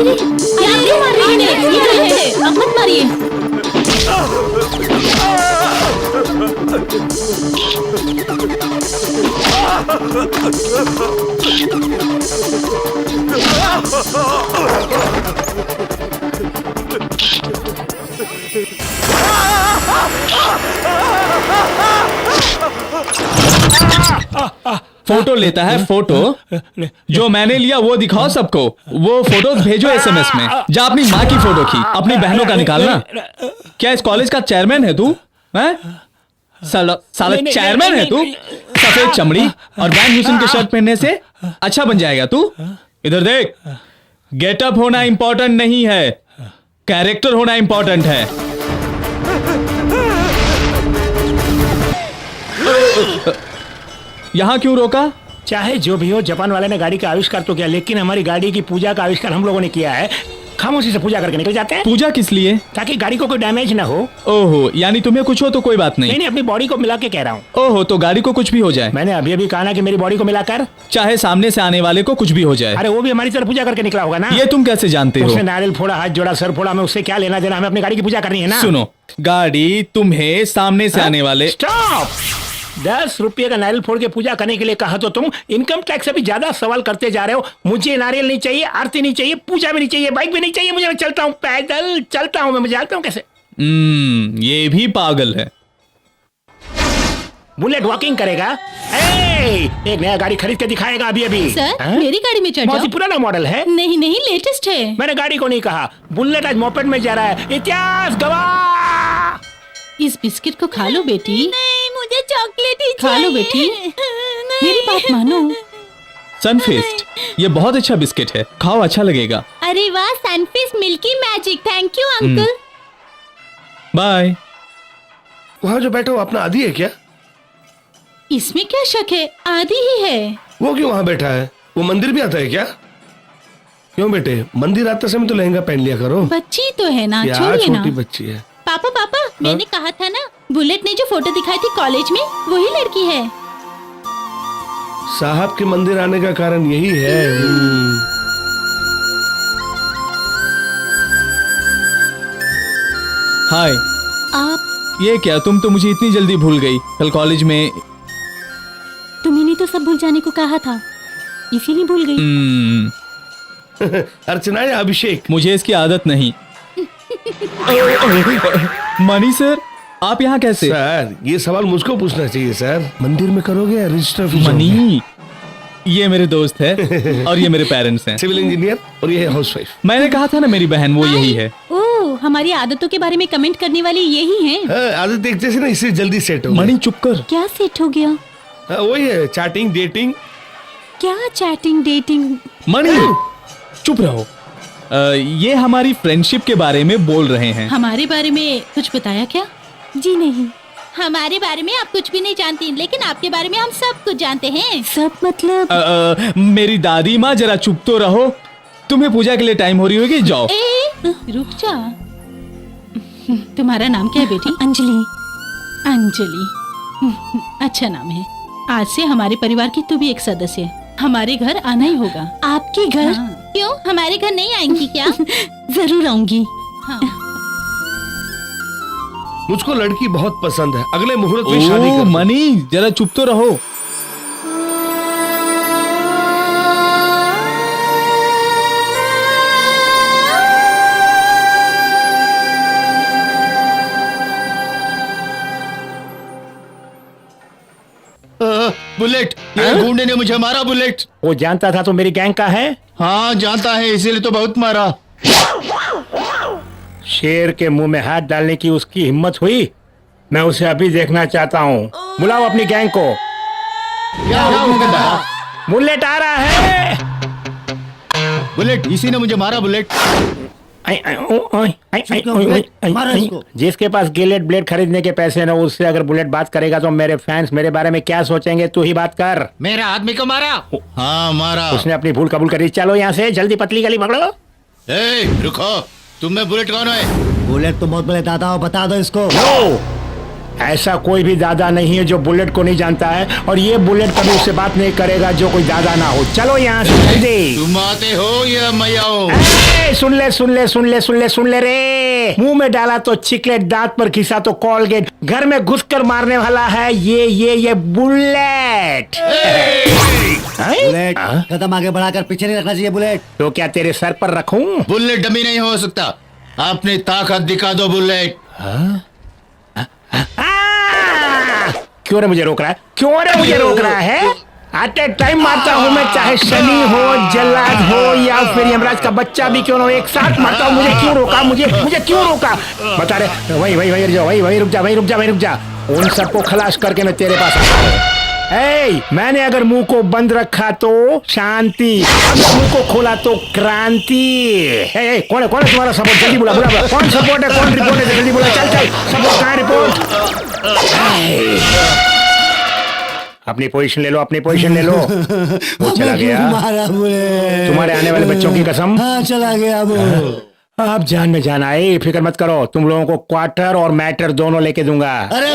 अरे क्या क्यों मार रही है? ये रहे हैं, अब मत मारिए। फोटो लेता है फोटो। जो मैंने लिया वो दिखाओ सबको। वो फोटोज भेजो एसएमएस में। जा अपनी माँ की फोटो खींच, अपनी बहनों का निकालना। क्या इस कॉलेज का चेयरमैन है तू? हैं? साला चेयरमैन है तू? सफेद चमड़ी और वैन ह्यूसन के शर्ट पहनने से अच्छा बन जाएगा तू? इधर देख, गेटअप होना इंपॉर्टेंट नहीं है, कैरेक्टर होना इंपॉर्टेंट है। यहां क्यों रोका? चाहे जो भी हो, जापान वाले ने गाड़ी का आविष्कार तो किया, लेकिन हमारी गाड़ी की पूजा का आविष्कार हम लोगों ने किया है। खामोशी से पूजा करके निकल जाते हैं। पूजा किस लिए? ताकि गाड़ी को कोई डैमेज ना हो। ओहो, यानी तुम्हें कुछ हो तो कोई बात नहीं। नहीं, अपनी बॉडी को मिला के कह रहा हूँ। ओहो, तो गाड़ी को कुछ भी हो जाए? मैंने अभी अभी कहा ना कि मेरी बॉडी को मिलाकर। चाहे सामने से आने वाले को कुछ भी हो जाए। अरे वो भी हमारी तरफ पूजा करके निकला होगा ना। ये तुम कैसे जानते हो? उसने नारियल फोड़ा, हाथ जोड़ा, सर फोड़ा, हमें उससे क्या लेना देना? हमें अपनी गाड़ी की पूजा करनी है ना। सुनो, गाड़ी तुम्हें सामने से आने वाले। स्टॉप! 10 रुपये का नारियल फोड़ के पूजा करने के लिए कहा तो तुम इनकम टैक्स से भी ज्यादा सवाल करते जा रहे हो। मुझे नारियल नहीं चाहिए, आरती नहीं चाहिए, पूजा भी नहीं चाहिए, बाइक भी नहीं चाहिए मुझे। मैं चलता हूँ, पैदल चलता हूँ। मैं जानता हूँ कैसे। ये भी पागल है। बुलेट वॉकिंग करेगा। एक नया गाड़ी खरीद के दिखाएगा अभी अभी। सर, मेरी गाड़ी में चढ़ बहुत जाओ। ही पुराना मॉडल है। नहीं नहीं, लेटेस्ट है। मैंने गाड़ी को नहीं कहा। बुलेट आज मोपेड में जा रहा है। इतिहास गवाह। इस बिस्किट को खा लो बेटी। नहीं, मुझे चॉकलेट ही खा लो चाहिए। बेटी। नहीं। मेरी बात मानो। सनफीस्ट, ये बहुत अच्छा बिस्किट है, खाओ, अच्छा लगेगा। अरे वाह, Sunfeast milky magic. Thank you uncle. Bye. वहाँ जो बैठा हो अपना आदि है क्या? इसमें क्या शक है, आदि ही है। वो क्यों वहाँ बैठा है? वो मंदिर भी आता है क्या? क्यों बेटे, मंदिर आते समय तो लहंगा पहन लिया करो। बच्ची तो है ना, क्या छोड़िए ना। छोटी बच्ची है। पापा पापा, मैंने कहा था ना, बुलेट ने जो फोटो दिखाई थी कॉलेज में, वही लड़की है। साहब के मंदिर आने का कारण यही है। हाय। आप? ये क्या, तुम तो मुझे इतनी जल्दी भूल गई। कल कॉलेज में तुम्ही ने तो सब भूल जाने को कहा था, इसीलिए भूल गई। अर्चना या अभिषेक? मुझे इसकी आदत नहीं। मनी सर, आप यहाँ कैसे? सर, ये सवाल मुझको पूछना चाहिए सर। मंदिर में करोगे या रजिस्टर ऑफिस? मनी, ये मेरे दोस्त है और ये मेरे पेरेंट्स हैं। सिविल इंजीनियर और ये है हाउसवाइफ। मैंने कहा था ना मेरी बहन, वो यही है। ओह, हमारी आदतों के बारे में कमेंट करने वाली यही हैं। हाँ, आदत देखते से ना इससे जल्दी सेट हो। मणि चुप कर। क्या सेट हो गया? हाँ, वही है, चैटिंग डेटिंग। क्या चैटिंग डेटिंग? मणि चुप रहो। ये हमारी फ्रेंडशिप के बारे में बोल रहे हैं। हमारे बारे में कुछ बताया क्या? जी नहीं। हमारे बारे में आप कुछ भी नहीं जानती, लेकिन आपके बारे में हम सब कुछ जानते हैं। सब मतलब? मेरी दादी माँ, जरा चुप तो रहो। तुम्हें पूजा के लिए टाइम हो रही होगी, जाओ। रुक जा। तुम्हारा नाम क्या है बेटी? अंजलि। अंजलि, अच्छा नाम है। आज से हमारे परिवार की तू भी एक सदस्य है। हमारे घर आना ही होगा। आपके घर? हाँ। क्यों, हमारे घर नहीं आएंगी क्या? जरूर आऊंगी। हाँ। मुझको लड़की बहुत पसंद है। अगले मुहूर्त में शादी कर। मनी, जरा चुप तो रहो। बुलेट, ये गुंडे ने मुझे मारा। बुलेट, वो जानता था तो मेरी गैंग का है। हाँ जानता है, इसीलिए तो बहुत मारा। शेर के मुंह में हाथ डालने की उसकी हिम्मत हुई। मैं उसे अभी देखना चाहता हूँ। बुलाओ अपनी गैंग को। बुलेट आ रहा है। बुलेट, इसी ने मुझे मारा। बुलेट, जिसके पास गिलेट ब्लेड खरीदने के पैसे न, उससे अगर बुलेट बात करेगा तो मेरे फैंस मेरे बारे में क्या सोचेंगे? तू ही बात कर। मेरा आदमी को मारा। हाँ मारा। उसने अपनी भूल कबूल करी। चलो यहाँ से जल्दी, पतली गली पकड़ो। रुको, तुम में बुलेट कौन है? बुलेट तो बहुत बड़े दादा हो, बता दो इसको। नो, ऐसा कोई भी दादा नहीं है जो बुलेट को नहीं जानता है, और ये बुलेट कभी उससे बात नहीं करेगा जो कोई दादा ना हो। चलो यहाँ से जल्दी। तुम आते हो या मैं आऊं? सुन ले सुन ले सुन ले सुन ले सुन ले रे। मुंह में डाला तो चिकलेट, दांत पर घिसा तो कॉलगेट, घर में घुसकर मारने वाला है ये बुलेट। बुलेट कदम आगे बढ़ाकर पीछे नहीं रखना चाहिए बुलेट। तो क्या तेरे सर पर रखूं? बुलेट डमी नहीं हो सकता, अपनी ताकत दिखा दो बुलेट। क्यों रे मुझे रोक रहा है? क्यों रे मुझे रोक रहा है? आते टाइम मारता हूँ मैं, चाहे शनि हो, जल्लाद हो या फिर यमराज का बच्चा भी क्यों ना हो, एक साथ मारता हूँ। मुझे क्यों रोका? मुझे क्यों रोका? बता रहे। वही रुक जा। उन सबको खलास करके मैं तेरे पास आता हूँ। मैंने अगर मुंह को बंद रखा तो शांति, अगर मुंह को खोला तो क्रांति। कौन है तुम्हारा सपोर्ट? जल्दी बुला। कौन सपोर्ट है, कौन रिपोर्ट है? जल्दी बुला। चल सपोर्ट कहाँ है? रिपोर्ट। अपनी पोजीशन ले लो। वो चला गया। तुम्हारे आने वाले बच्चों की कसम। हाँ चला गया वो। आप जान में जान आए, फिक्र मत करो। तुम लोगों को क्वार्टर और मैटर दोनों लेके दूंगा। अरे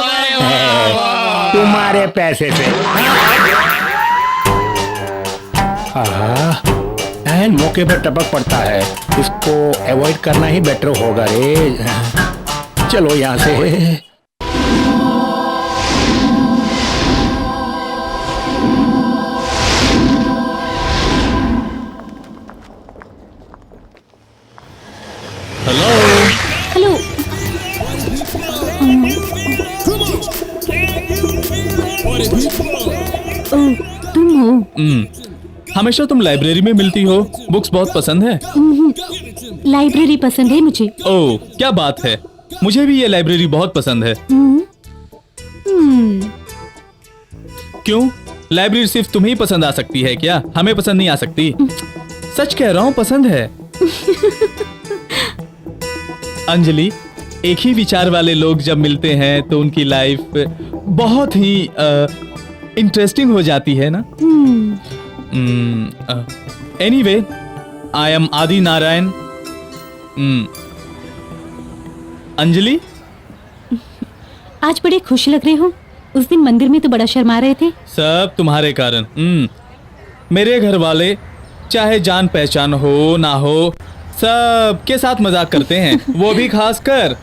तुम्हारे पैसे से। एंड मौके पर टपक पड़ता है, इसको अवॉइड करना ही बेटर होगा रे। चलो यहाँ से। हेलो। ओह, तुम हो? हमेशा तुम लाइब्रेरी में मिलती हो, बुक्स बहुत पसंद है। लाइब्रेरी पसंद है मुझे। ओह, क्या बात है, मुझे भी ये लाइब्रेरी बहुत पसंद है। क्यों, लाइब्रेरी सिर्फ तुम्हें ही पसंद आ सकती है क्या? हमें पसंद नहीं आ सकती? सच कह रहा हूँ, पसंद है। अंजलि, एक ही विचार वाले लोग जब मिलते हैं तो उनकी लाइफ बहुत ही इंटरेस्टिंग हो जाती है ना। एनीवे, आई एम आदि नारायण। अंजलि, आज बड़े खुश लग रहे हो। उस दिन मंदिर में तो बड़ा शर्मा रहे थे। सब तुम्हारे कारण। मेरे घर वाले चाहे जान पहचान हो ना हो, सब के साथ मजाक करते हैं, वो भी खासकर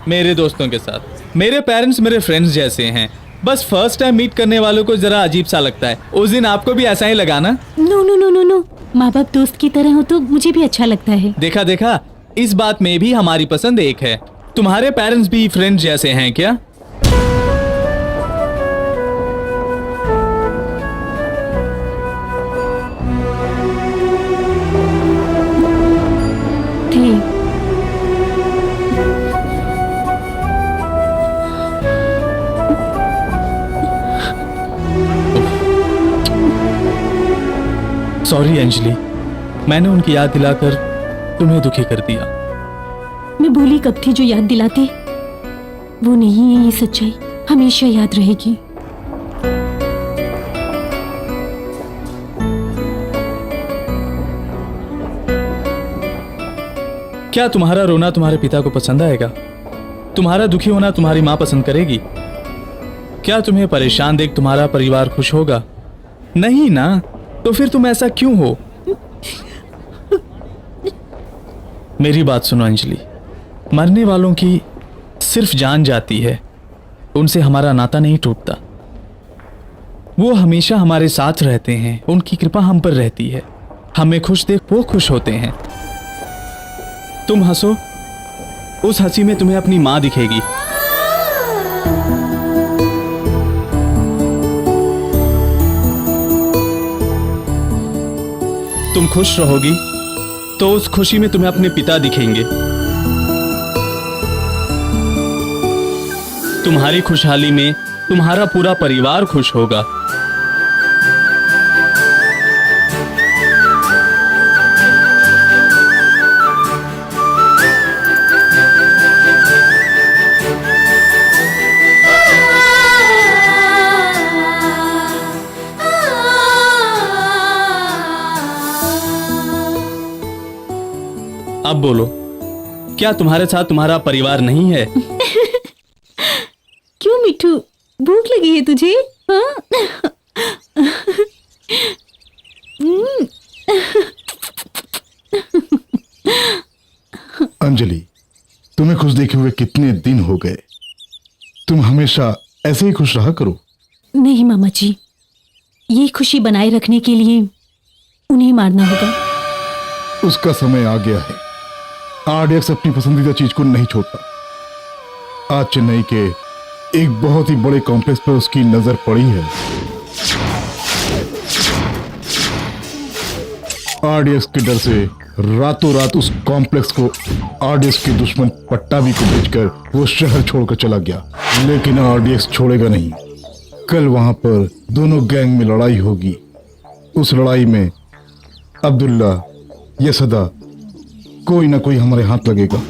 मेरे दोस्तों के साथ। मेरे पेरेंट्स मेरे फ्रेंड्स जैसे हैं, बस फर्स्ट टाइम मीट करने वालों को जरा अजीब सा लगता है। उस दिन आपको भी ऐसा ही लगा ना? नो, माँ बाप दोस्त की तरह हो तो मुझे भी अच्छा लगता है। देखा, इस बात में भी हमारी पसंद एक है। तुम्हारे पेरेंट्स भी फ्रेंड्स जैसे हैं क्या? सॉरी अंजलि, मैंने उनकी याद दिलाकर तुम्हें दुखी कर दिया। मैं भूली कब थी जो याद दिलाते। वो नहीं है, ये सच्चाई हमेशा याद रहेगी। क्या तुम्हारा रोना तुम्हारे पिता को पसंद आएगा? तुम्हारा दुखी होना तुम्हारी माँ पसंद करेगी? क्या तुम्हें परेशान देख तुम्हारा परिवार खुश होगा? नहीं ना, तो फिर तुम ऐसा क्यों हो? मेरी बात सुनो अंजलि, मरने वालों की सिर्फ जान जाती है, उनसे हमारा नाता नहीं टूटता। वो हमेशा हमारे साथ रहते हैं, उनकी कृपा हम पर रहती है। हमें खुश देख वो खुश होते हैं। तुम हंसो, उस हंसी में तुम्हें अपनी माँ दिखेगी। तुम खुश रहोगी तो उस खुशी में तुम्हें अपने पिता दिखेंगे। तुम्हारी खुशहाली में तुम्हारा पूरा परिवार खुश होगा। अब बोलो, क्या तुम्हारे साथ तुम्हारा परिवार नहीं है? भूख लगी है तुझे? हाँ? अंजलि, तुम्हें खुश देखे हुए कितने दिन हो गए। तुम हमेशा ऐसे ही खुश रहा करो। नहीं मामा जी, ये खुशी बनाए रखने के लिए उन्हें मारना होगा। उसका समय आ गया है। आरडीएक्स अपनी पसंदीदा चीज को नहीं छोड़ता। आज चेन्नई के एक बहुत ही बड़े कॉम्प्लेक्स पर उसकी नजर पड़ी है। आरडीएक्स के डर से रातों रात उस कॉम्प्लेक्स को आरडीएक्स के दुश्मन पट्टाभी को बेचकर वो शहर छोड़कर चला गया। लेकिन आरडीएक्स छोड़ेगा नहीं। कल वहां पर दोनों गैंग में लड़ाई होगी। उस लड़ाई में अब्दुल्ला या सदा कोई ना कोई हमारे हाथ लगेगा।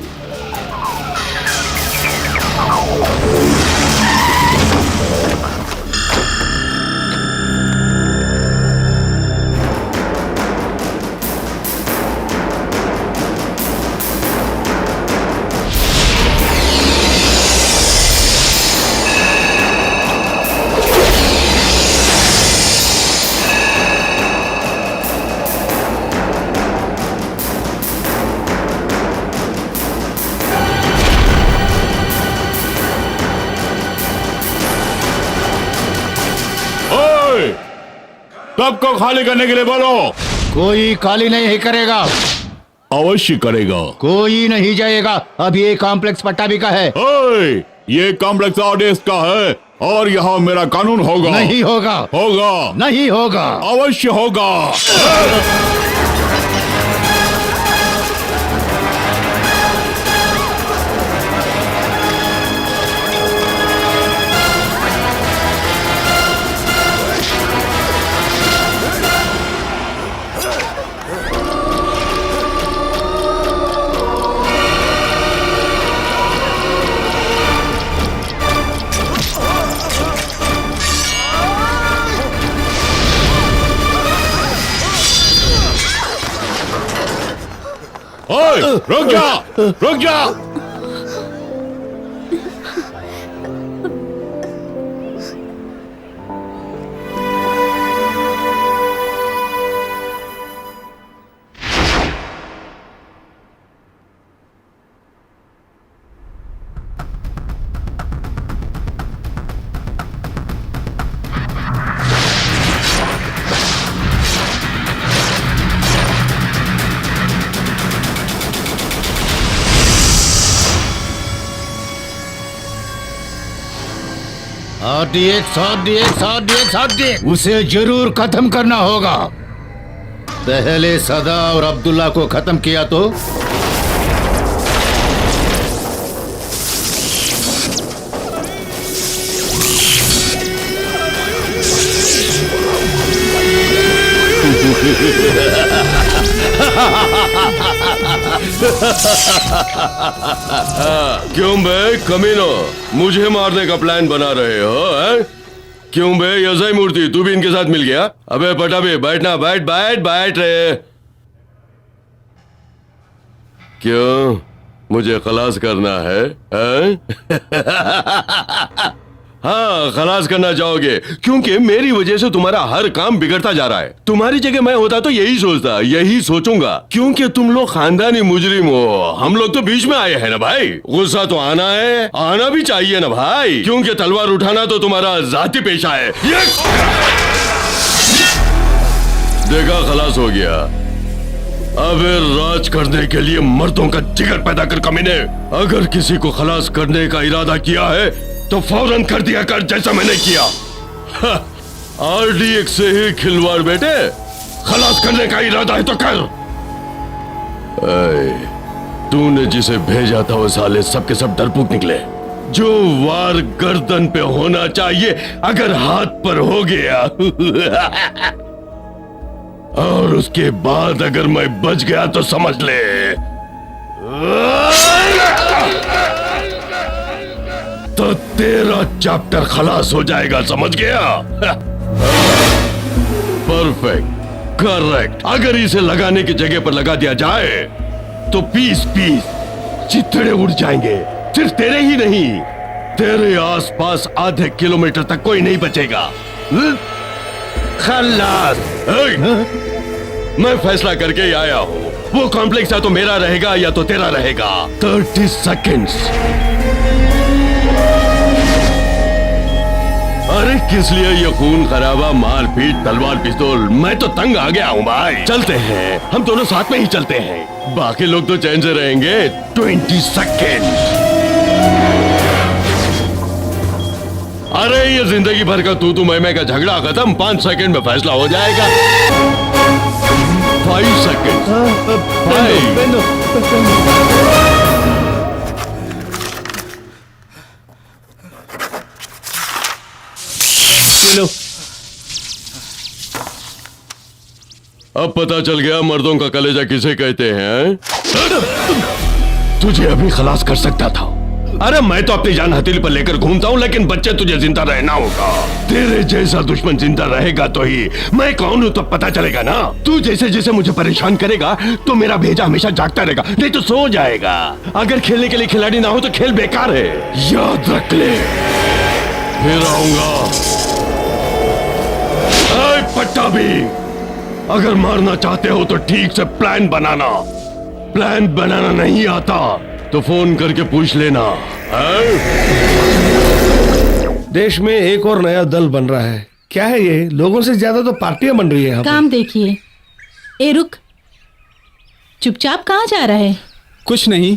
सबको खाली करने के लिए बोलो। कोई खाली नहीं करेगा। अवश्य करेगा। कोई नहीं जाएगा। अब ये कॉम्प्लेक्स पट्टाभी का है। ओए, ये कॉम्प्लेक्स आरडीएक्स का है और यहाँ मेरा कानून होगा। नहीं होगा। होगा। नहीं होगा। अवश्य होगा। ओए, रुक जा, रुक जा। आरडीएक्स उसे जरूर खत्म करना होगा। पहले सदा और अब्दुल्ला को खत्म किया तो क्यों बे कमीनो, मुझे मारने का प्लान बना रहे हो है? क्यों बे यजय मूर्ति, तू भी इनके साथ मिल गया? अबे पटाबे बैठना, बैठ बैठ बैठ रे। क्यों, मुझे खलास करना है? हाँ, खलास करना चाहोगे क्योंकि मेरी वजह से तुम्हारा हर काम बिगड़ता जा रहा है। तुम्हारी जगह मैं होता तो यही सोचता, यही सोचूंगा, क्योंकि तुम लोग खानदानी मुजरिम हो। हम लोग तो बीच में आए हैं ना भाई। गुस्सा तो आना है, आना भी चाहिए ना भाई, क्योंकि तलवार उठाना तो तुम्हारा जाती पेशा है। देखा, खलास हो गया। अब राज करने के लिए मर्दों का जिगर पैदा कर कमीने। अगर किसी को खलास करने का इरादा किया है तो फौरन कर दिया कर, जैसा मैंने किया। आरडीएक्स से ही खिलवाड़ बेटे, खलास करने का इरादा है तो कर। तूने जिसे भेजा था वो साले सबके सब डरपोक निकले। जो वार गर्दन पे होना चाहिए अगर हाथ पर हो गया और उसके बाद अगर मैं बच गया तो समझ ले तो तेरा चैप्टर खलास हो जाएगा, समझ गया? Perfect, correct. अगर इसे लगाने की जगह पर लगा दिया जाए तो पीस पीस चिथड़े उड़ जाएंगे। सिर्फ तेरे ही नहीं, तेरे आसपास आधे किलोमीटर तक कोई नहीं बचेगा। खल्लास। मैं फैसला करके ही आया हूँ, वो कॉम्प्लेक्स या तो मेरा रहेगा या तो तेरा रहेगा। 30 सेकेंड्स। अरे किस लिए ये खून खराबा, मारपीट, तलवार पिस्तौल? मैं तो तंग आ गया हूँ भाई। चलते हैं, हम दोनों साथ में ही चलते हैं, बाकी लोग तो चैन से रहेंगे। 20 सेकेंड। अरे ये जिंदगी भर का तू मैं का झगड़ा खत्म, 5 सेकंड में फैसला हो जाएगा। 5 सेकंड। चलो। अब पता चल गया मर्दों का कलेजा किसे कहते हैं। तुझे अभी खलास कर सकता था। अरे मैं तो अपनी जान हथेली पर लेकर घूमता हूँ, लेकिन बच्चे तुझे जिंदा रहना होगा। तेरे जैसा दुश्मन जिंदा रहेगा तो ही मैं कौन हूँ तो पता चलेगा ना। तू जैसे जैसे मुझे परेशान करेगा तो मेरा भेजा हमेशा जागता रहेगा, नहीं तो सो जाएगा। अगर खेलने के लिए खिलाड़ी ना हो तो खेल बेकार है, याद रख ले। फिर आऊंगा। पट्टा भी, अगर मारना चाहते हो तो ठीक से प्लान बनाना। प्लान बनाना नहीं आता तो फोन करके पूछ लेना। देश में एक और नया दल बन रहा है। क्या है ये? लोगों से ज्यादा तो पार्टियां बन रही है यहाँ पे। काम देखिए। ए रुक, चुपचाप कहाँ जा रहा है? कुछ नहीं।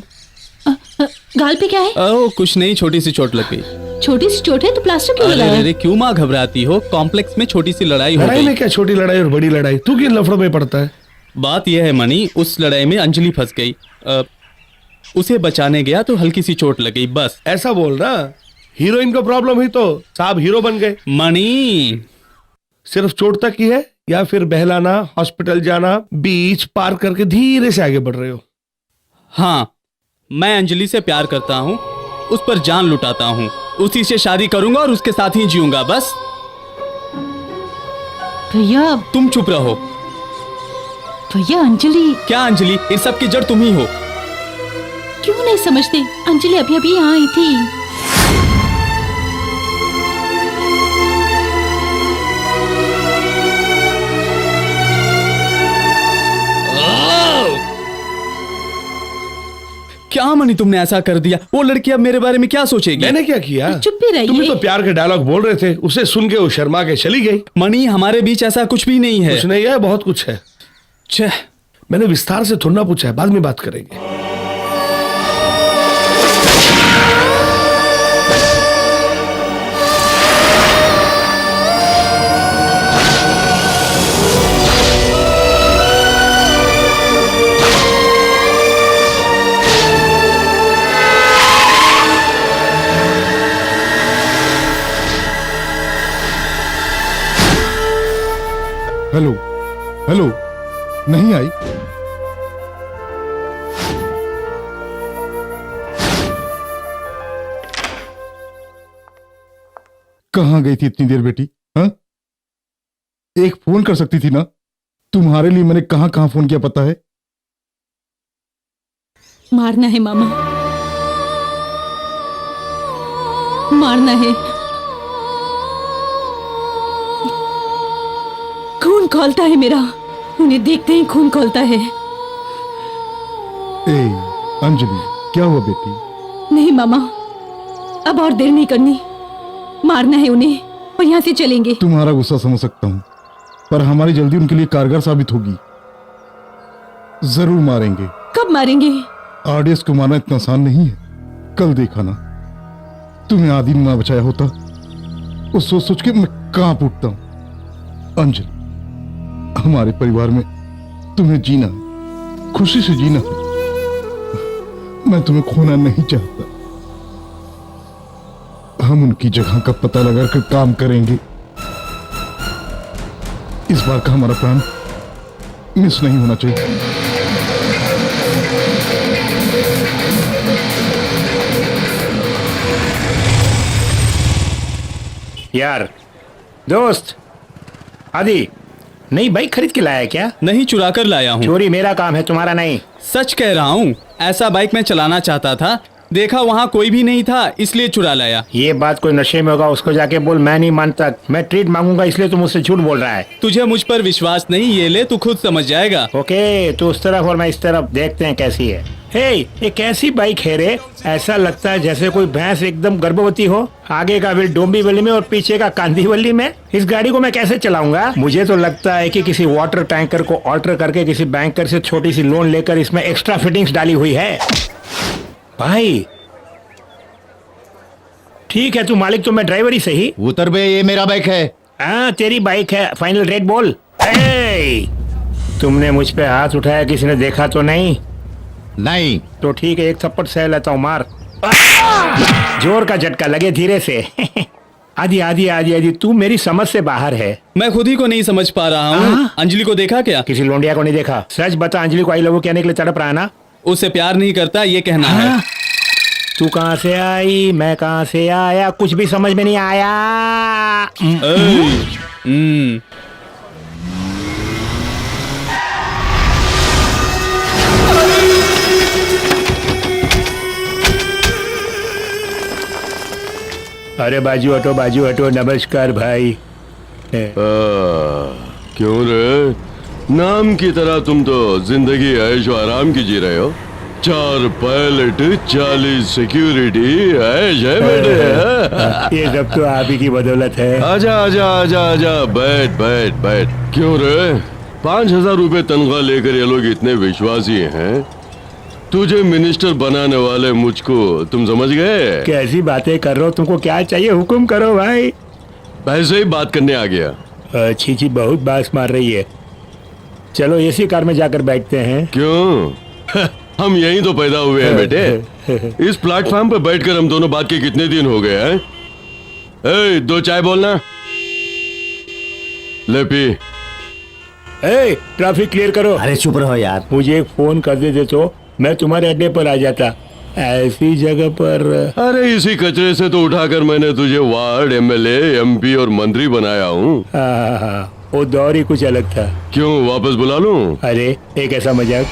गाल पे क्या है? ओह कुछ नहीं, छोटी सी चोट लग गई। छोटी सी चोट है तो प्लास्टर क्यों लगाया? अरे क्यों माँ घबराती हो? कॉम्प्लेक्स में छोटी सी लड़ाई हो लड़ाई गई। में क्या छोटी लड़ाई और बड़ी लड़ाई? तू किन लफड़ों में पड़ता है? बात यह है मनी, उस लड़ाई में अंजलि फंस गई। उसे बचाने गया तो हल्की सी चोट लग गई, बस। ऐसा बोल ना। हीरोइन को प्रॉब्लम हुई तो साहब हीरो बन गए। मनी सिर्फ चोट तक ही है या फिर बहलाना, हॉस्पिटल जाना, बीच पार करके धीरे से आगे बढ़ रहे हो? हाँ, मैं अंजलि से प्यार करता हूँ, उस पर जान लुटाता हूँ, उसी से शादी करूंगा और उसके साथ ही जीऊंगा, बस। भैया तुम चुप रहो। भैया अंजलि। क्या अंजलि? इन सब की जड़ तुम ही हो। क्यों नहीं समझते? अंजलि अभी अभी यहाँ आई थी। क्या मनी तुमने ऐसा कर दिया? वो लड़की अब मेरे बारे में क्या सोचेगी? मैंने क्या किया? चुप भी रहिए। तुम तो प्यार के डायलॉग बोल रहे थे, उसे सुन के वो शर्मा के चली गई। मनी हमारे बीच ऐसा कुछ भी नहीं है। कुछ नहीं है, बहुत कुछ है। छह, मैंने विस्तार से थोड़ा पूछा है, बाद में बात करेंगे। हेलो हेलो, नहीं आई? कहाँ गई थी इतनी देर बेटी? हाँ, एक फोन कर सकती थी ना? तुम्हारे लिए मैंने कहाँ कहाँ फोन किया पता है? मारना है मामा, मारना है। खून खौलता है मेरा, उन्हें देखते ही खून खौलता है। ए अंजलि, क्या हुआ बेटी? नहीं मामा, अब और देर नहीं करनी, मारना है उन्हें और यहाँ से चलेंगे। तुम्हारा गुस्सा समझ सकता हूँ, पर हमारी जल्दी उनके लिए कारगर साबित होगी। जरूर मारेंगे। कब मारेंगे? आरडीएस को मारना इतना आसान नहीं है। कल देखा ना, तुम्हें आदि ने ना बचाया होता, उस सोच सोच के मैं कांप उठता हूं। अंजलि, हमारे परिवार में तुम्हें जीना, खुशी से जीना, मैं तुम्हें खोना नहीं चाहता। हम उनकी जगह का पता लगाकर काम करेंगे। इस बार का हमारा प्लान मिस नहीं होना चाहिए। यार दोस्त आदि, नई बाइक खरीद के लाया क्या? नहीं, चुरा कर लाया हूँ। चोरी मेरा काम है, तुम्हारा नहीं। सच कह रहा हूँ, ऐसा बाइक मैं चलाना चाहता था, देखा वहाँ कोई भी नहीं था इसलिए चुरा लाया। ये बात कोई नशे में होगा, उसको जाके बोल मैं नहीं मानता, मैं ट्रीट मांगूंगा इसलिए तू मुझसे झूठ बोल रहा है। तुझे मुझ पर विश्वास नहीं, ये ले तू खुद समझ जाएगा। ओके, तू उस तरफ और मैं इस तरफ, देखते हैं कैसी है। हे, ये कैसी बाइक है रे? ऐसा लगता है जैसे कोई भैंस एकदम गर्भवती हो। आगे का व्हील डोंबिवली में और पीछे का कांदीवली में। इस गाड़ी को मैं कैसे चलाऊंगा? मुझे तो लगता है कि किसी वाटर टैंकर को ऑल्टर करके किसी बैंकर से छोटी सी लोन लेकर इसमें एक्स्ट्रा फिटिंग्स डाली हुई है। भाई ठीक है, तू मालिक तो मैं ड्राइवर ही सही। उतर बे, ये मेरा बाइक है। हाँ तेरी बाइक है, फाइनल रेट बोल। ए, तुमने मुझ पे हाथ उठाया, किसी ने देखा तो नहीं? नहीं। तो ठीक है, एक थप्पड़ सह लेता हूँ, मार। जोर का झटका लगे धीरे से। आदि आदि आदि आदि, तू मेरी समझ से बाहर है। मैं खुद ही को नहीं समझ पा रहा हूँ। अंजलि को देखा क्या? किसी लोंडिया को नहीं देखा। सच बता, अंजलि को आई लव यू कहने के लिए तड़प रहा है ना? उससे प्यार नहीं करता ये कहना है। तू कहाँ से आई, मैं कहाँ से आया, कुछ भी समझ में नहीं आया। अरे बाजू हटो, नमस्कार भाई। क्यों रे, नाम की तरह तुम तो जिंदगी ऐशो आराम की जी रहे हो। 4 पायलट, 40 सिक्योरिटी, ऐश है बेटे। ये सब तो आप ही की बदौलत है। आजा आजा आजा आजा, बैठ बैठ बैठ। क्यों रे, 5,000 रुपए तनख्वाह लेकर ये लोग इतने विश्वासी हैं। तुझे मिनिस्टर बनाने वाले मुझको तुम समझ गए? कैसी बातें कर रहे हो, तुमको क्या चाहिए, हुक्म करो भाई। पैसे ही बात करने आ गया। अच्छी जी, बहुत बास मार रही है। चलो इसी कार में जाकर बैठते हैं। क्यों? हम यहीं तो पैदा हुए हैं बेटे। इस प्लेटफॉर्म पर बैठकर हम दोनों बात के कितने दिन हो गए हैं? ए, 2 चाय बोलना। ले पी। ए, ट्रैफिक क्लियर करो। अरे चुप रहो यार। मुझे एक फोन कर देते तो मैं तुम्हारे अड्डे पर आ जाता। ऐसी जगह पर। अरे इसी कचरे से तो उठाकर मैंने तुझे वार्ड, एमएलए, एमपी और मंत्री बनाया हूँ। वो दौर ही कुछ अलग था। क्यों, वापस बुला लूं? अरे एक ऐसा मजाक।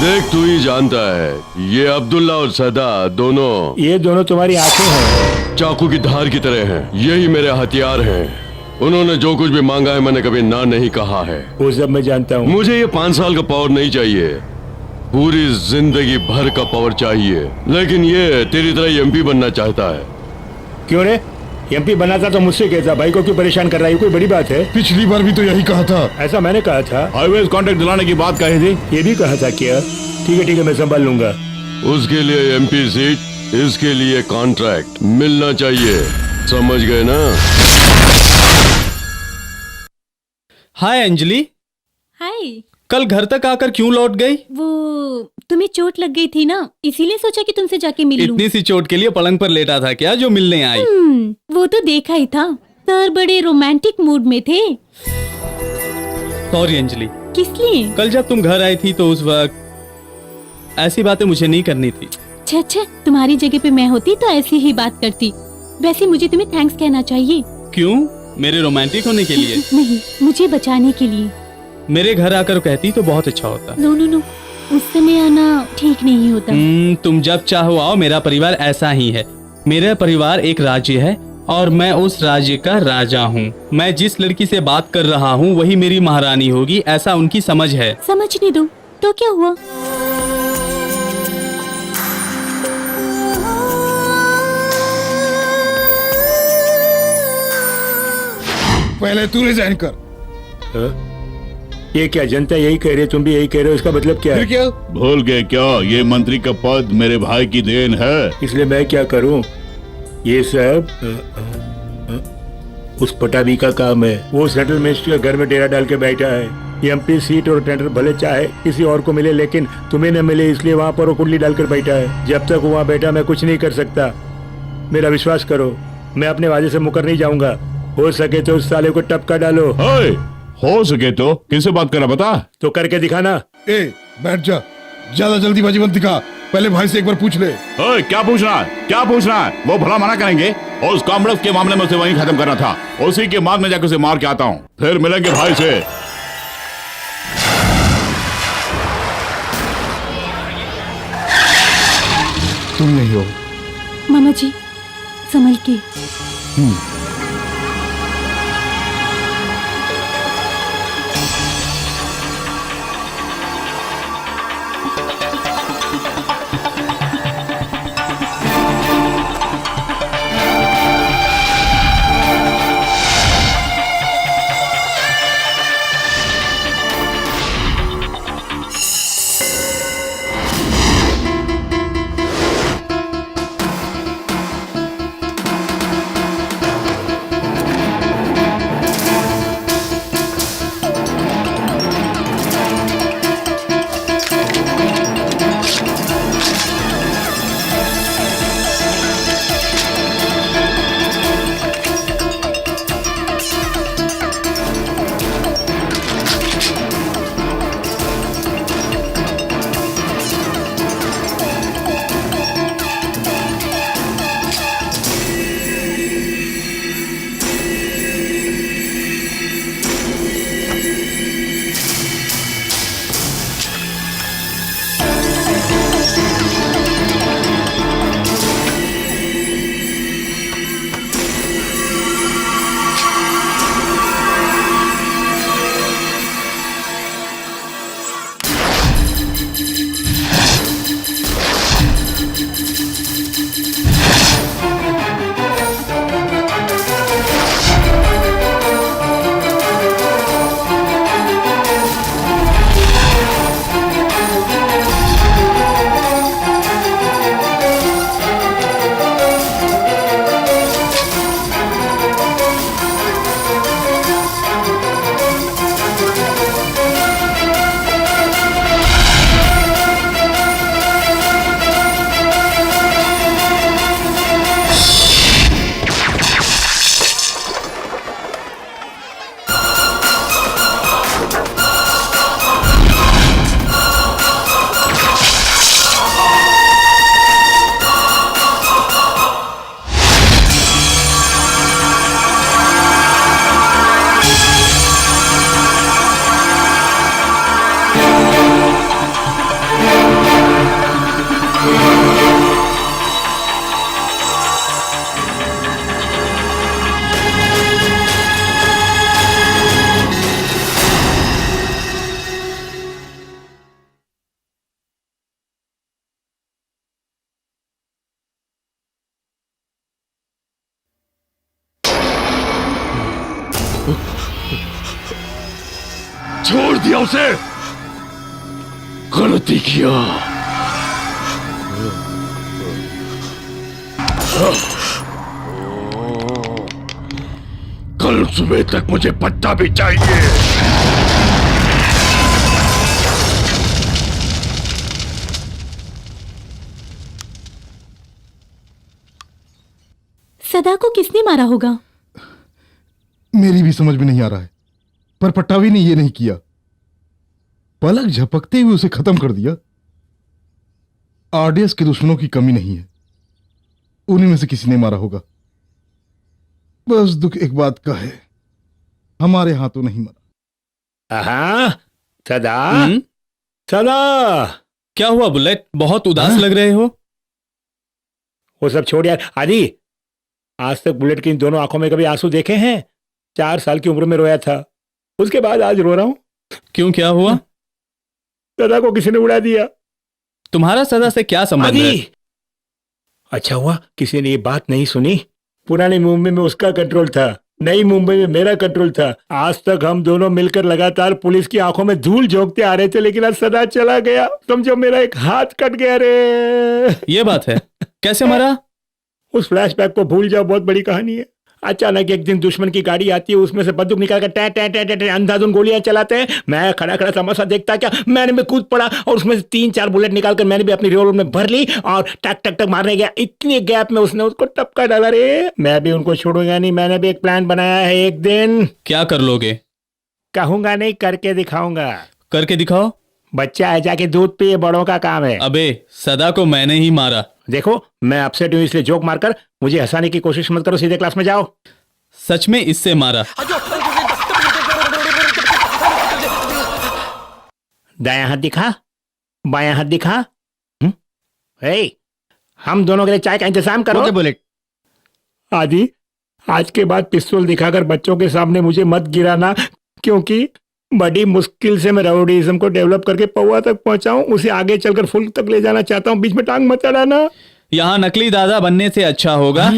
देख, तू ही जानता है, ये अब्दुल्ला और सदा दोनों, ये दोनों तुम्हारी आंखें हैं। चाकू की धार की तरह हैं। यही मेरे हथियार हैं। उन्होंने जो कुछ भी मांगा है मैंने कभी ना नहीं कहा है। वो सब मैं जानता हूँ। मुझे ये 5 साल का पावर नहीं चाहिए, पूरी जिंदगी भर का पावर चाहिए। लेकिन ये तेरी तरह एमपी बनना चाहता है। क्यों रे, एमपी बनाता तो मुझसे कहता, भाई को क्यों परेशान कर रहा है, कोई बड़ी बात है? पिछली बार भी तो यही कहा था। ऐसा मैंने कहा था। हाईवे कॉन्ट्रैक्ट दिलाने की बात कही थी। ये भी कहा था क्या? ठीक है मैं संभाल लूंगा। उसके लिए एमपी सीट, इसके लिए कॉन्ट्रैक्ट मिलना चाहिए। समझ गए ना? हाय अंजलि, हाय। कल घर तक आकर क्यों लौट गई? वो तुम्हें चोट लग गई थी ना, इसीलिए सोचा कि तुमसे जाके मिल लूं। इतनी सी चोट के लिए पलंग पर लेटा था क्या जो मिलने आई? वो तो देखा ही था। सर बड़े रोमांटिक मूड में थे। सॉरी अंजलि। किस लिए? कल जब तुम घर आई थी तो उस वक्त ऐसी बातें मुझे नहीं करनी थी। अच्छा, तुम्हारी जगह पे मैं होती तो ऐसी ही बात करती। वैसे मुझे तुम्हें थैंक्स कहना चाहिए। क्यों? मेरे रोमांटिक होने के लिए? नहीं, मुझे बचाने के लिए। मेरे घर आकर कहती तो बहुत अच्छा होता। नो, उस समय आना ठीक नहीं होता। तुम जब चाहो आओ, मेरा परिवार ऐसा ही है। मेरा परिवार एक राज्य है और मैं उस राज्य का राजा हूँ। मैं जिस लड़की से बात कर रहा हूँ वही मेरी महारानी होगी, ऐसा उनकी समझ है। समझने दो, तो क्या हुआ? पहले तू रिजाइन कर। ये क्या, जनता यही कह रही है, तुम भी यही कह रहे हो, इसका मतलब क्या है? फिर क्या? भूल गए क्या, ये मंत्री का पद मेरे भाई की देन है। इसलिए मैं क्या करूं? ये सब उस पटाबी का काम है। वो सेंट्रल मिनिस्टर के घर में डेरा डाल के बैठा है। एमपी सीट और टेंडर भले चाहे किसी और को मिले, लेकिन तुम्हें न मिले, इसलिए वहाँ पर वो कुंडली डालकर बैठा है। जब तक वहाँ बैठा मैं कुछ नहीं कर सकता। मेरा विश्वास करो, मैं अपने वादे से मुकर नहीं जाऊंगा। हो सके तो उस साले को टपका डालो। हो सके तो किससे बात करा बता? तो करके दिखाना। ए, बैठ जा, ज्यादा जल्दीबाजी मत दिखा। पहले भाई से एक बार पूछ ले। क्या पूछना है? वो भला मना करेंगे। और उस कॉम्प्लेक्स के मामले में उसे वहीं खत्म करना था। उसी के बाद में जाकर उसे मार के आता हूँ, फिर मिलेंगे भाई से। तुम यही हो। मामा जी संभल के। छोड़ दिया उसे, गलती किया। कल सुबह तक मुझे पट्टा भी चाहिए। सदा को किसने मारा होगा? मेरी भी समझ में नहीं आ रहा है, पर पट्टावी ने यह नहीं किया। पलक झपकते हुए उसे खत्म कर दिया। आरडीएस के दुश्मनों की कमी नहीं है, उन्हीं में से किसी ने मारा होगा। बस दुख एक बात का है, हमारे हाथों नहीं मरा। हाँ सदा, सदा क्या हुआ बुलेट, बहुत उदास लग रहे हो? वो सब छोड़ यार। आदि, आज तक बुलेट की इन दोनों आंखों में कभी आंसू देखे हैं? 4 साल की उम्र में रोया था, उसके बाद आज रो रहा हूं। क्यों, क्या हुआ? सदा को किसी ने उड़ा दिया। तुम्हारा सदा से क्या संबंध है? आदि, अच्छा हुआ किसी ने ये बात नहीं सुनी। पुरानी मुंबई में उसका कंट्रोल था, नई मुंबई में मेरा कंट्रोल था। आज तक हम दोनों मिलकर लगातार पुलिस की आंखों में धूल झोंकते आ रहे थे, लेकिन आज सदा चला गया। समझो मेरा एक हाथ कट गया रे। ये बात है, कैसे मरा? उस फ्लैशबैक को भूल जाओ, बहुत बड़ी कहानी है। अचानक एक दिन दुश्मन की गाड़ी आती है, उसमें से बंदूक निकाल कर टै टै टै टै टै अंधाधुंध गोलियां चलाते हैं। मैं खड़ा खड़ा तमाशा देखता क्या, मैंने भी कूद पड़ा और उसमें से 3-4 बुलेट निकालकर मैंने भी अपनी रिवॉल्वर में भर ली और टक टक टक मारने गया। इतनी गैप में उसने उसको टपका डाला रे। मैं भी उनको छोड़ूंगा नहीं, मैंने भी एक प्लान बनाया है। एक दिन क्या कर लोगे? कहूंगा नहीं, करके दिखाऊंगा। करके दिखाओ। बच्चा है, जाके दूध पिए, बड़ों का काम है। अबे सदा को मैंने ही मारा। देखो मैं अपसेट हूं, इसलिए जोक मारकर मुझे हंसाने की कोशिश मत करो। सीधे क्लास में जाओ। सच में इससे मारा? दायां हाथ दिखा, बायां हाथ दिखा। हम दोनों के लिए चाय का इंतजाम करो। Okay bullet. आदि, आज के बाद पिस्तौल दिखाकर बच्चों के सामने मुझे मत गिराना, क्योंकि बड़ी मुश्किल से मैं राउडीज़म को डेवलप करके पौवा तक पहुंचाऊं, उसे आगे चलकर फुल तक ले जाना चाहता हूं। बीच में टांग मत अड़ाना। यहाँ नकली दादा बनने से अच्छा होगा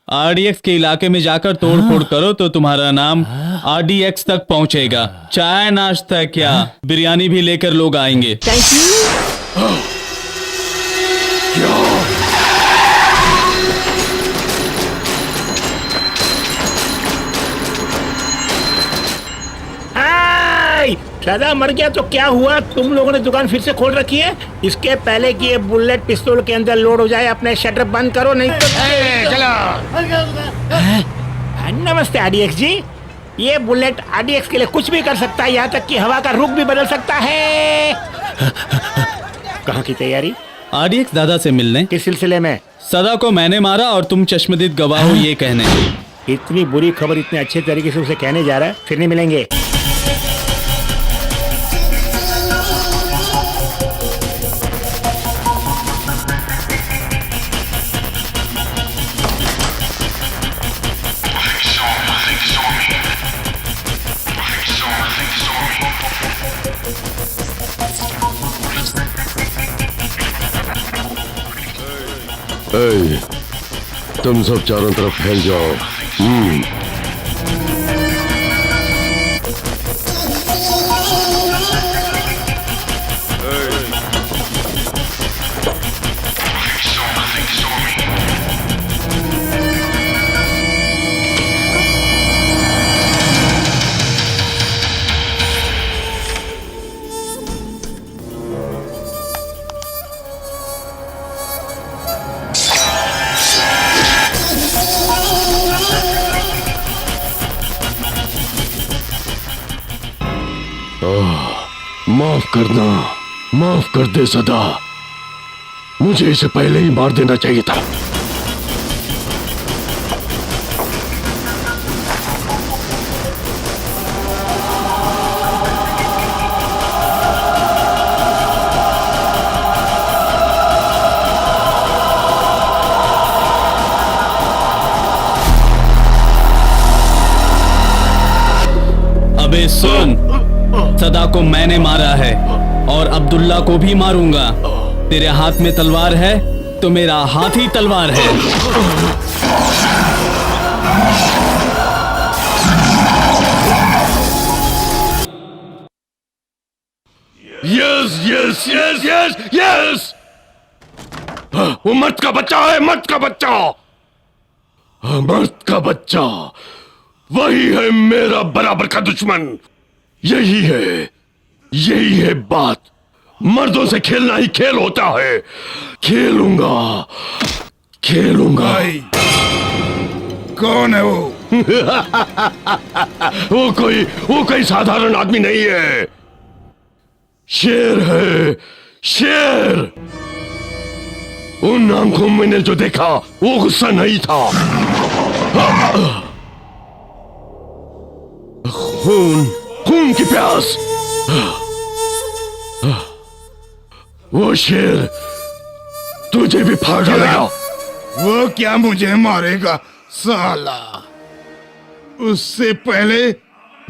आरडीएक्स के इलाके में जाकर तोड़ फोड़ करो तो तुम्हारा नाम आरडीएक्स तक पहुंचेगा। चाय नाश्ता क्या, बिरयानी भी लेकर लोग आएंगे। Thank you. सदा मर गया तो क्या हुआ? तुम लोगों ने दुकान फिर से खोल रखी है। इसके पहले कि ये बुलेट पिस्तौल के अंदर लोड हो जाए, अपने शटर बंद करो, नहीं तो चलो। नमस्ते आरडीएक्स जी। ये बुलेट आरडीएक्स के लिए कुछ भी कर सकता है, यहाँ तक कि हवा का रुख भी बदल सकता है। कहाँ की तैयारी? आरडीएक्स दादा से मिलने। किस सिलसिले में? सदा को मैंने मारा और तुम चश्मदीद गवाह हो ये कहने। इतनी बुरी खबर इतने अच्छे तरीके से उसे कहने जा रहा है, फिर नहीं मिलेंगे। ए, तुम सब चारों तरफ फैल जाओ। माफ करना, माफ कर दे सदा। मुझे इसे पहले ही मार देना चाहिए था। अबे सुन, सदा को मैंने मारा है और अब्दुल्ला को भी मारूंगा। तेरे हाथ में तलवार है तो मेरा हाथ ही तलवार है। Yes yes yes yes yes. वो मर्द का बच्चा है, मर्द का बच्चा, मर्द का बच्चा। वही है मेरा बराबर का दुश्मन। यही है बात। मर्दों से खेलना ही खेल होता है। खेलूंगा। कौन है वो? वो कोई साधारण आदमी नहीं है। शेर है, शेर। उन आंखों में मैंने जो देखा वो गुस्सा नहीं था, खून की प्यास। वो शेर तुझे भी फाड़ डालेगा। वो क्या मुझे मारेगा साला? उससे पहले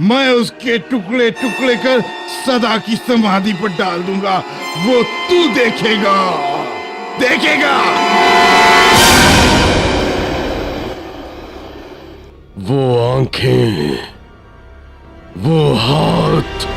मैं उसके टुकड़े टुकड़े कर सदा की समाधि पर डाल दूंगा। वो तू देखेगा। वो आंखें, वो हाथ,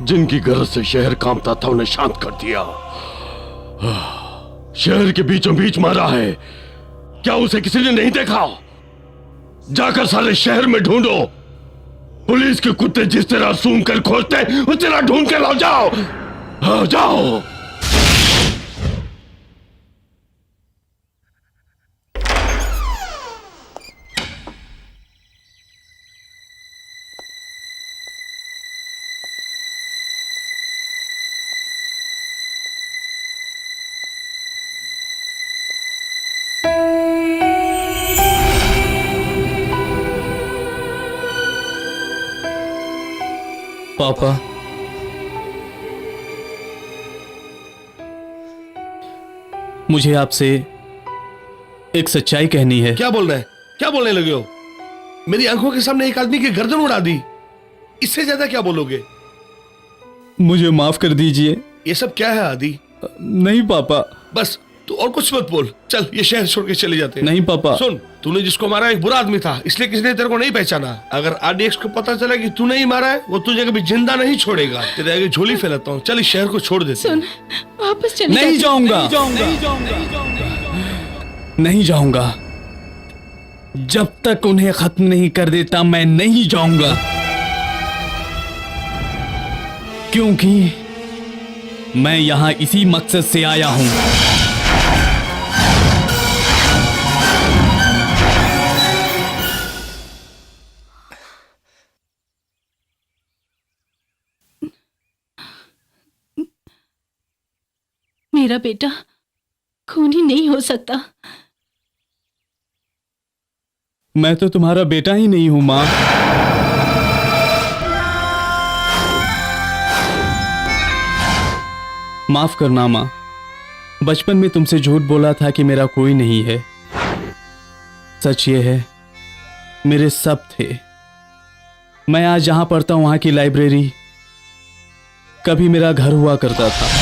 जिनकी गरज से शहर कांपता था उन्हें शांत कर दिया। शहर के बीचों बीच मारा है, क्या उसे किसी ने नहीं देखा? जाकर सारे शहर में ढूंढो। पुलिस के कुत्ते जिस तरह सूंघ कर खोजते उस तरह ढूंढ कर लाओ। जाओ, हाँ, जाओ। पापा, मुझे आपसे एक सच्चाई कहनी है। क्या बोल रहे हैं? क्या बोलने लगे हो? मेरी आंखों के सामने एक आदमी की गर्दन उड़ा दी, इससे ज्यादा क्या बोलोगे? मुझे माफ कर दीजिए। ये सब क्या है आदि? नहीं पापा। बस तू और कुछ मत बोल, चल ये शहर छोड़ के चले जाते हैं। नहीं पापा। सुन, तूने जिसको मारा एक बुरा आदमी था, इसलिए किसी ने तेरे को नहीं पहचाना। अगर आरडीएक्स को पता चला कि तू नहीं मारा है, वो तुझे कभी जिंदा नहीं छोड़ेगा। तेरे आगे झोली फैलाता हूँ, चल इस शहर को छोड़ देते हैं। वापस चले नहीं जाऊंगा, नहीं जाऊंगा। जब तक उन्हें खत्म नहीं कर देता मैं नहीं जाऊंगा, क्योंकि मैं यहां इसी मकसद से आया हूं। मेरा बेटा खूनी नहीं हो सकता। मैं तो तुम्हारा बेटा ही नहीं हूं मां। माफ करना मां, बचपन में तुमसे झूठ बोला था कि मेरा कोई नहीं है। सच ये है, मेरे सब थे। मैं आज जहां पढ़ता हूं वहां की लाइब्रेरी कभी मेरा घर हुआ करता था।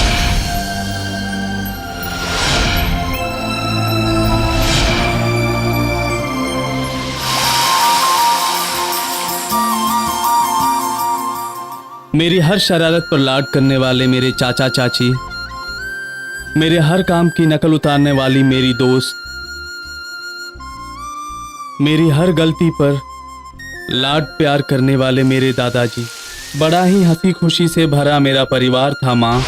मेरी हर शरारत पर लाड करने वाले मेरे चाचा चाची, मेरे हर काम की नकल उतारने वाली मेरी दोस्त, मेरी हर गलती पर लाड प्यार करने वाले मेरे दादाजी, बड़ा ही हंसी खुशी से भरा मेरा परिवार था मां।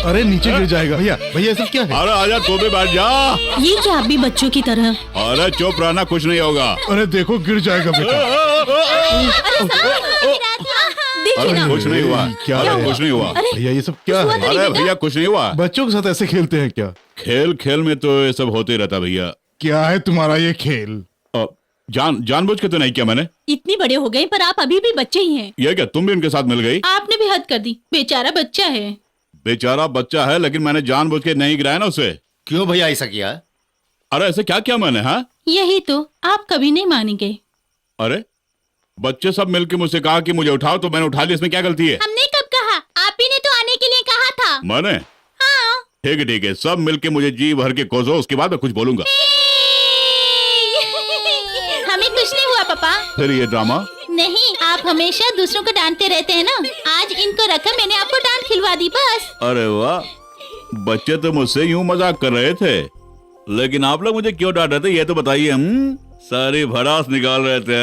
अरे नीचे गिर जाएगा भैया। भैया सब क्या है? अरे आजा, तू भी बैठ जा। ये क्या आप भी बच्चों की तरह? अरे चुप रहना, कुछ नहीं होगा। अरे देखो गिर जाएगा बेटा। देखिए ना। कुछ नहीं हुआ। क्या अरे है? कुछ नहीं हुआ। अरे भैया ये सब क्या हुआ है? तो नहीं अरे बेटा? भैया कुछ नहीं हुआ। बच्चों के साथ ऐसे खेलते हैं क्या? खेल खेल में तो ये सब होते रहता भैया। क्या है तुम्हारा ये खेल? जानबूझ के तो नहीं किया मैंने। इतने बड़े हो गए पर आप अभी भी बच्चे ही हैं। ये क्या तुम भी उनके साथ मिल गई? आपने भी हद कर दी। बेचारा बच्चा है। बेचारा बच्चा है, लेकिन मैंने जानबूझ के नहीं गिराया ना उसे। क्यों भैया ऐसा किया? अरे ऐसे क्या किया मैंने? हाँ, यही तो आप कभी नहीं मानेंगे। अरे बच्चे सब मिलके मुझसे कहा कि मुझे उठाओ, तो मैंने उठा लिया। इसमें क्या गलती है? हमने कब कहा? आप ही ने तो आने के लिए कहा था। मैंने? हाँ। ठीक है, सब मिलके मुझे जी भर के कोसो, उसके बाद मैं कुछ बोलूंगा। हमें कुछ नहीं हुआ पापा। फिर ये ड्रामा? नहीं, आप हमेशा दूसरों को डांटते रहते हैं ना। आज इनको रखा, मैंने आपको डांट खिलवा दी बस। अरे वाह, बच्चे तो मुझसे यूं मजाक कर रहे थे, लेकिन आप लोग मुझे क्यों डांट रहे थे ये तो बताइए। सारी भड़ास निकाल रहे थे।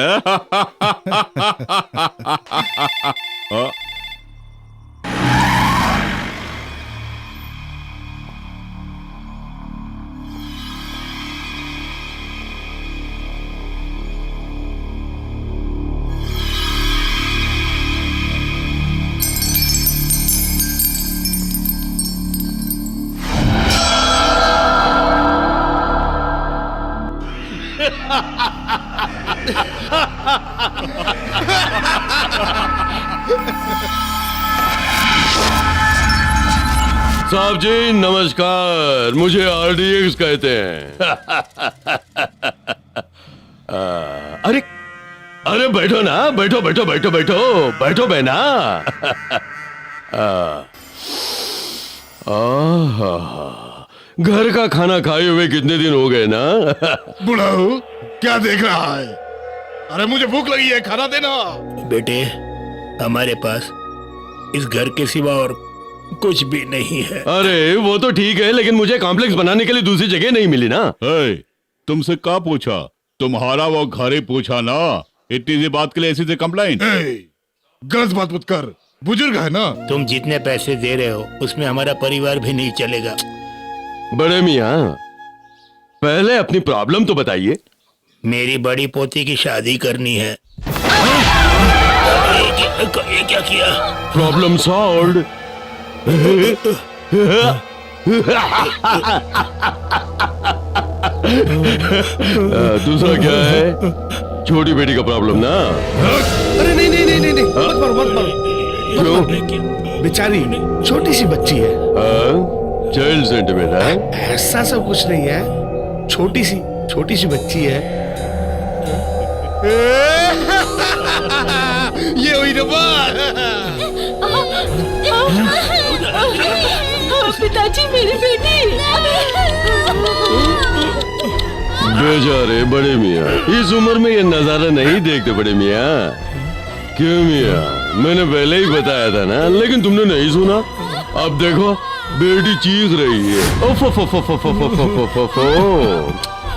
साहब जी नमस्कार, मुझे आरडीएक्स कहते हैं। अरे अरे बैठो ना, बैठो बैठो बैठो बैठो बैठो बहना। घर का खाना खाए हुए कितने दिन हो गए ना। बुढ़ाऊ क्या देख रहा है? अरे मुझे भूख लगी है, खाना देना। बेटे, हमारे पास इस घर के सिवा और कुछ भी नहीं है। अरे वो तो ठीक है, लेकिन मुझे कॉम्प्लेक्स बनाने के लिए दूसरी जगह नहीं मिली ना। तुमसे क्या पूछा? तुम्हारा वो घर ही पूछा ना। इतनी सी बात के लिए ऐसी से कंप्लेंट? गलत बात मत कर, बुजुर्ग है ना। तुम जितने पैसे दे रहे हो उसमें हमारा परिवार भी नहीं चलेगा। बड़े मियाँ, पहले अपनी प्रॉब्लम तो बताइए। मेरी बड़ी पोती की शादी करनी है। ये क्या किया? Problem solved. दूसरा क्या है? छोटी बेटी का प्रॉब्लम ना। अरे नहीं नहीं नहीं नहीं नहीं, मत मारो मत मारो। क्यों? बेचारी छोटी सी बच्ची है। चाइल्ड सेंटिमेंट है। ऐसा सब कुछ नहीं है, छोटी सी बच्ची है। ये हुई ना बात। पिताजी, मेरी बेटी। बेचारे बड़े मियाँ, इस उम्र में ये नजारा नहीं देखते बड़े मियाँ। क्यों मियाँ, मैंने पहले ही बताया था ना, लेकिन तुमने नहीं सुना। अब देखो बेटी चीख रही है।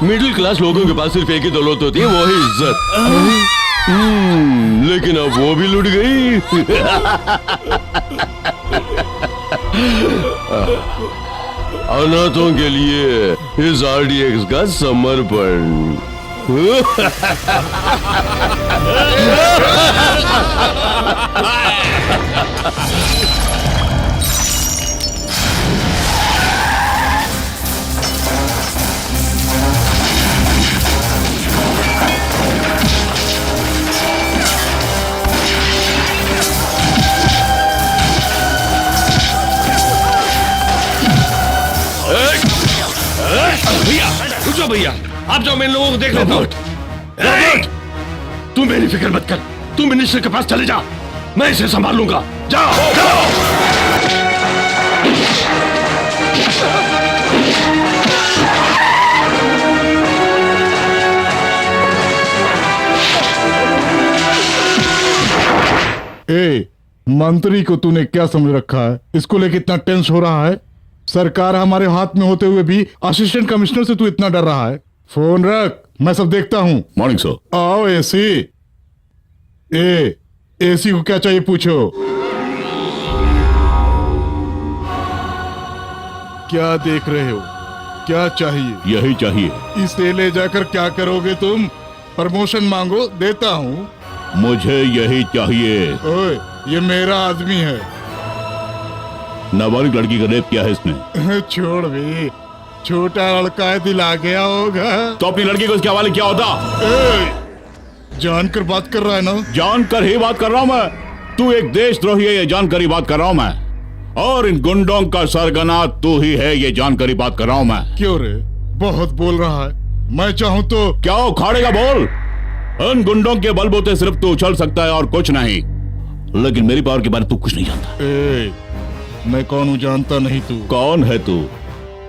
मिडिल क्लास लोगों के पास सिर्फ एक ही दौलत होती है, वो है इज्जत। लेकिन अब वो भी लुट गई। अनाथों के लिए इस आरडीएक्स का समर्पण। भैया रुक जाओ, भैया आप जाओ, मैं इन लोगों को देख लेता हूँ। तू मेरी फिक्र मत कर, तू मिनिस्टर के पास चले जा, मैं इसे संभाल लूंगा। जाओ जाओ। मंत्री को तूने क्या समझ रखा है? इसको लेके इतना टेंस हो रहा है? सरकार हमारे हाथ में होते हुए भी असिस्टेंट कमिश्नर से तू इतना डर रहा है? फोन रख, मैं सब देखता हूँ। Morning sir. आओ एसी। एसी को क्या चाहिए पूछो। क्या देख रहे हो? क्या चाहिए? यही चाहिए। इसे ले जाकर क्या करोगे तुम? प्रमोशन मांगो, देता हूँ। मुझे यही चाहिए। ओए, ये मेरा आदमी है। नाबालिग लड़की का रेप किया है इसने। छोड़ भी, छोटा लड़का है, दिला गया होगा। तो अपनी लड़की को इसके हवाले क्या होता? जानकर बात कर रहा है ना? जानकर ही बात कर रहा हूँ मैं। तू एक देशद्रोही है, ये जानकर ही बात कर रहा हूँ मैं। और इन गुंडों का सरगना तू ही है, ये जानकर ही बात कर रहा हूँ मैं। क्यों रे, बहुत बोल रहा है। मैं चाहूँ तो क्या उखाड़ेगा बोल। उन गुंडों के बलबूते सिर्फ तू उछल सकता है और कुछ नहीं। लेकिन मेरी पावर के बारे में तू कुछ नहीं जानता। मैं कौन हूँ जानता नहीं तू? कौन है तू?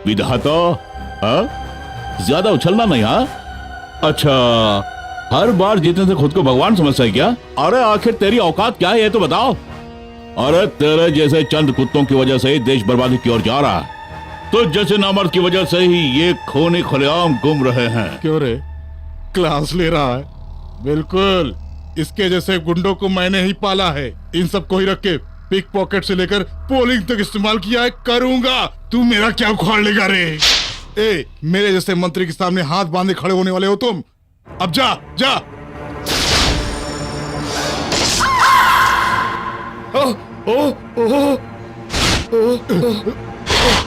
विधाता? ज्यादा उछलना नहीं। हाँ, अच्छा, हर बार जीतने से खुद को भगवान समझता है क्या? अरे आखिर तेरी औकात क्या है ये तो बताओ। अरे तेरे जैसे चंद कुत्तों की वजह से ही देश बर्बादी की ओर जा रहा है। तो जैसे नामर्द की वजह से ही ये खूनी खुलेआम घूम रहे हैं। क्यों रे, क्लास ले रहा है? बिल्कुल, इसके जैसे गुंडों को मैंने ही पाला है। इन सबको ही रख के पिक पॉकेट से लेकर पोलिंग तक इस्तेमाल किया है। करूंगा। तू मेरा क्या उखाड़ लेगा रे? मेरे जैसे मंत्री के सामने हाथ बांधे खड़े होने वाले हो तुम? अब जा जा।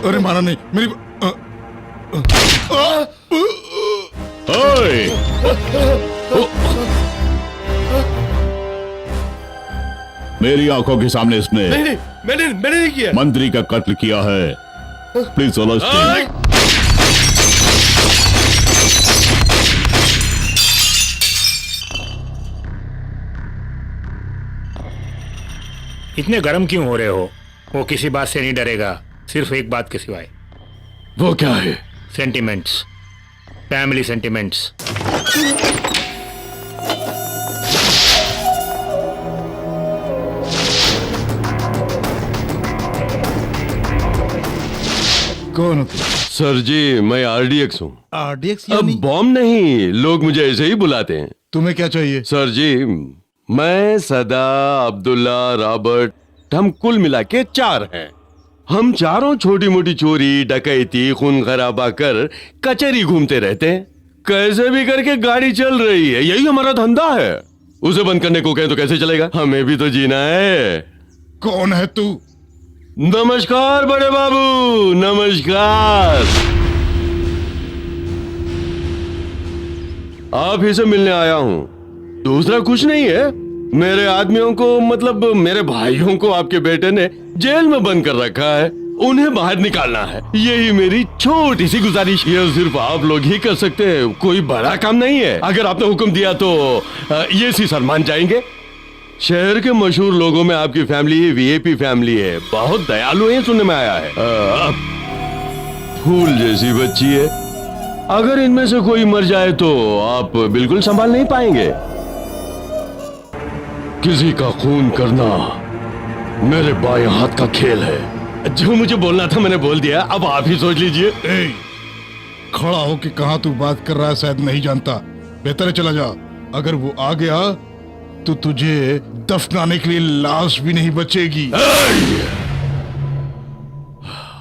अरे माना नहीं मेरी। मेरी आंखों के सामने इसने नहीं, मैंने नहीं किया। मंत्री का कत्ल किया है। प्लीज इतने गर्म क्यों हो रहे हो? वो किसी बात से नहीं डरेगा, सिर्फ एक बात के सिवाय। वो क्या है? Sentiments, family sentiments. कौन हो तुम? सर जी, मैं आरडीएक्स हूँ। आरडीएक्स? अब बॉम्ब नहीं, लोग मुझे ऐसे ही बुलाते हैं। तुम्हें क्या चाहिए? सर जी, मैं, सदा, अब्दुल्ला, रॉबर्ट, हम कुल मिला के 4 हैं। हम चारों छोटी मोटी चोरी, डकैती, खून खराबा कर कचहरी घूमते रहते हैं। कैसे भी करके गाड़ी चल रही है, यही हमारा धंधा है। उसे बंद करने को कहें तो कैसे चलेगा? हमें भी तो जीना है। कौन है तू? नमस्कार बड़े बाबू, नमस्कार। आप ही से मिलने आया हूँ, दूसरा कुछ नहीं है। मेरे आदमियों को, मतलब मेरे भाइयों को आपके बेटे ने जेल में बंद कर रखा है, उन्हें बाहर निकालना है। यही मेरी छोटी सी गुजारिश। ये सिर्फ आप लोग ही कर सकते हैं, कोई बड़ा काम नहीं है। अगर आपने हुक्म दिया तो ये सी सर मान जाएंगे। शहर के मशहूर लोगों में आपकी फैमिली वीआईपी फैमिली है, बहुत दयालु है, सुनने में आया है। फूल जैसी बच्ची है, अगर इनमें से कोई मर जाए तो आप बिल्कुल संभाल नहीं पाएंगे। किसी का खून करना मेरे बाएं हाथ का खेल है। जो मुझे बोलना था मैंने बोल दिया, अब आप ही सोच लीजिए। खड़ा हो कि कहाँ तू बात कर रहा है शायद नहीं जानता। बेहतर है चला जा। अगर वो आ गया तो तुझे दफनाने के लिए लाश भी नहीं बचेगी।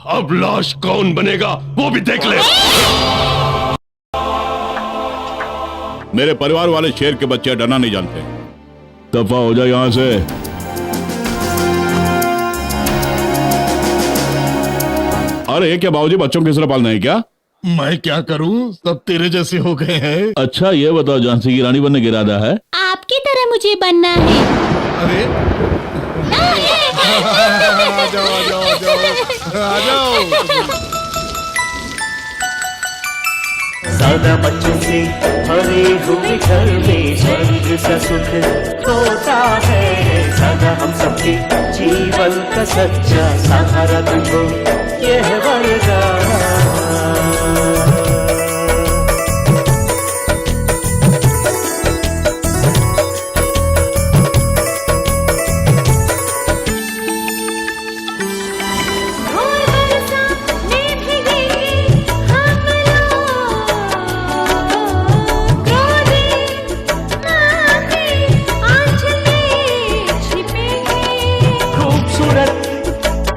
अब लाश कौन बनेगा वो भी देख ले। मेरे परिवार वाले शेर के बच्चे डरना नहीं जानते। दफा हो जाए यहां से। अरे क्या बाबूजी, बच्चों की तरह पालना है क्या? मैं क्या करूं, सब तेरे जैसे हो गए हैं। अच्छा ये बताओ, झांसी की रानी बनने का इरादा है? आपकी तरह मुझे बनना है। अरे आ जाओ आ जाओ आ जाओ आ जाओ। सादा बच्चों से भरे हुए घर में स्वर्ग सा सुख होता है। सादा हम सबके जीवन का सच्चा सहारा तुमको यह वरदान।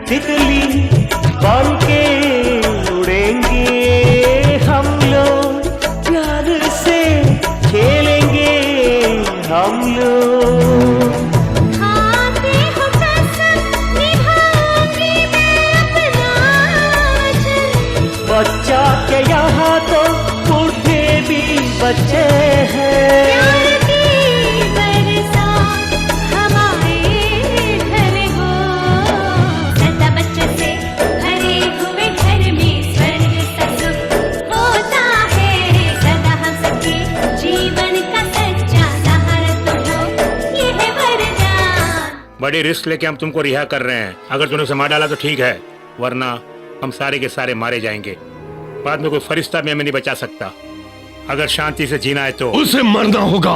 तितली बन के बच्चे हैं। बड़ी रिस्क लेके हम तुमको रिहा कर रहे हैं। अगर तूने उसे मार डाला तो ठीक है, वरना हम सारे के सारे मारे जाएंगे। बाद में कोई फरिश्ता भी हमें नहीं बचा सकता। अगर शांति से जीना है तो उसे मरना होगा।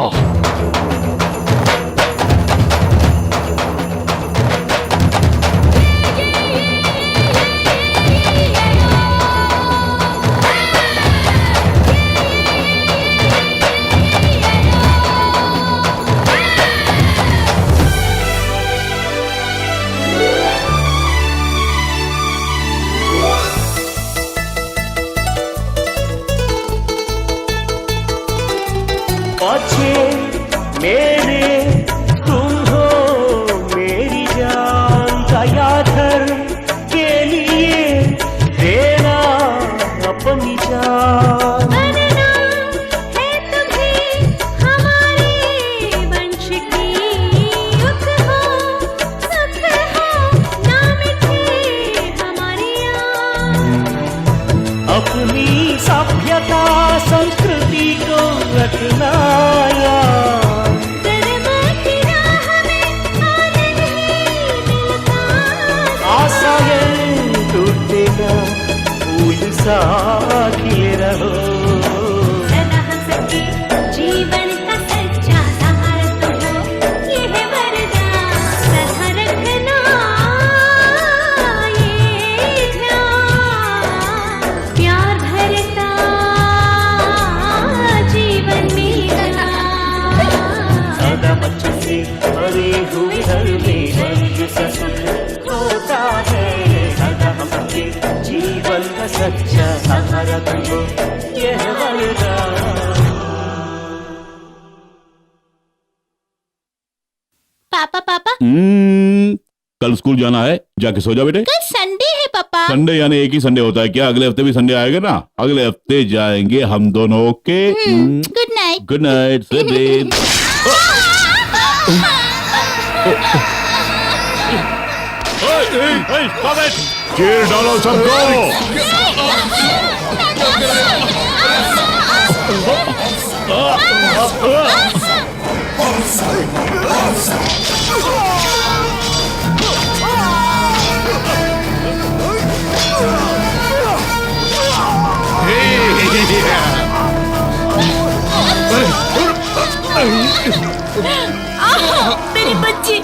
बच्चे मेरे तुम हो मेरी जान का यादर के लिए देना अपनी जान। है तुम्हें हमारे वंश की युग हो, सुख हो, ना मिटे हमारी याद। अपनी सभ्यता संस्कृति को रखना याद। आशाएं टूटे ना, फूल सा खिले रहो। सदा हम सबके जीवन का सच्चा सहारा तुम हो, ये है वरदान। सदा रखना ये ध्यान, प्यार भरता जीवन मेरा। सदा बच्चों से भरे हुए घर में स्वर्ग सा सुख होता है। सदा हम सबके जीवन का सच्चा सहारा तुम हो, यह वरदान। पापा पापा, कल स्कूल जाना है, जाके सो जा बेटे। कल संडे है पापा। संडे यानी एक ही संडे होता है क्या? अगले हफ्ते भी संडे आएगा ना? अगले हफ्ते जाएंगे हम दोनों। Okay, good night. Good night, sleep in. चीर डालो सबको। मेरी बच्ची।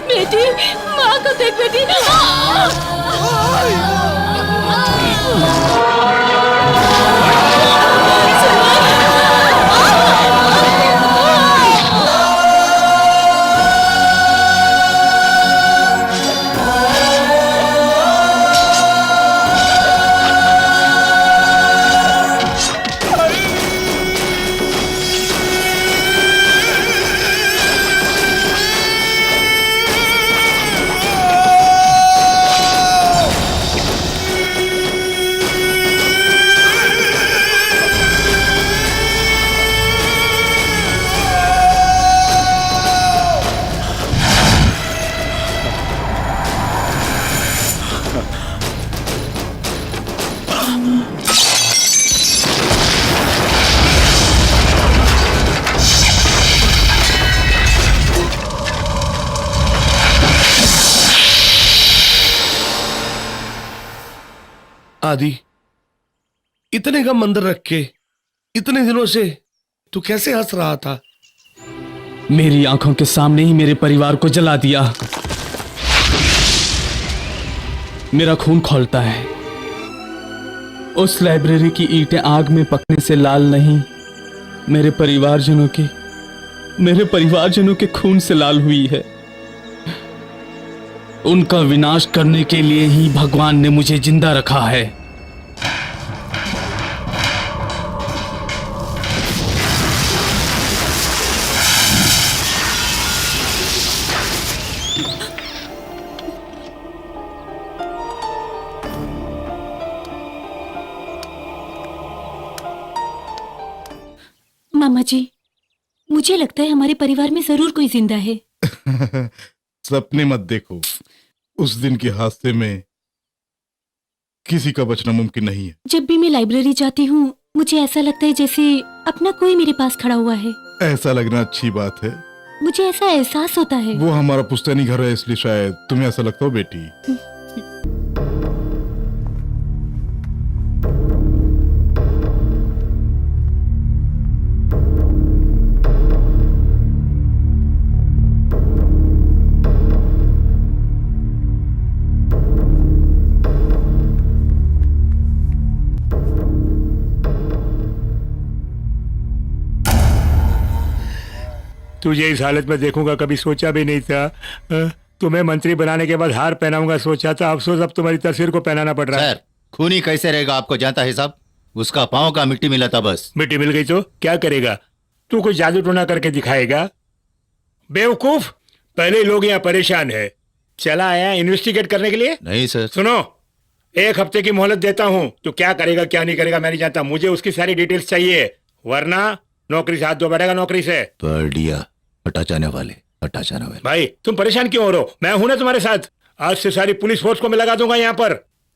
बेटी, माँ को देख बेटी। आदि, इतने कम मंदिर रख के इतने दिनों से तू कैसे हंस रहा था? मेरी आंखों के सामने ही मेरे परिवार को जला दिया। मेरा खून खौलता है। उस लाइब्रेरी की ईंटें आग में पकने से लाल नहीं, मेरे परिवारजनों के खून से लाल हुई है। उनका विनाश करने के लिए ही भगवान ने मुझे जिंदा रखा है। मामा जी, मुझे लगता है हमारे परिवार में जरूर कोई जिंदा है। सपने मत देखो, उस दिन के हादसे में किसी का बचना मुमकिन नहीं है। जब भी मैं लाइब्रेरी जाती हूँ मुझे ऐसा लगता है जैसे अपना कोई मेरे पास खड़ा हुआ है। ऐसा लगना अच्छी बात है। मुझे ऐसा एहसास होता है। वो हमारा पुश्तैनी घर है, इसलिए शायद तुम्हें ऐसा लगता हो बेटी। तुझे इस हालत में देखूंगा कभी सोचा भी नहीं था। तुम्हें मंत्री बनाने के बाद हार पहनाऊंगा सोचा था, अफसोस अब तुम्हारी तस्वीर को पहनाना पड़ रहा है। सर, खूनी कैसे रहेगा आपको जानता है साहब? उसका पाँव का मिट्टी मिला था बस। मिट्टी मिल गई तो क्या करेगा? तू कोई जादू टोना करके दिखाएगा? बेवकूफ, पहले लोग यहाँ परेशान है, चला आया इन्वेस्टिगेट करने के लिए। नहीं सर। सुनो, 1 हफ्ते की मोहलत देता हूँ, तो क्या करेगा क्या नहीं करेगा मैं नहीं जानता, मुझे उसकी सारी डिटेल्स चाहिए, वरना नौकरी से हाथ धो बैठेगा नौकरी से। पढ़ लिया, हटा जाने वाले। भाई तुम परेशान क्यों हो रहे हो? मैं हूं ना तुम्हारे साथ। आज से सारी पुलिस फोर्स को मैं लगा दूंगा यहाँ पर।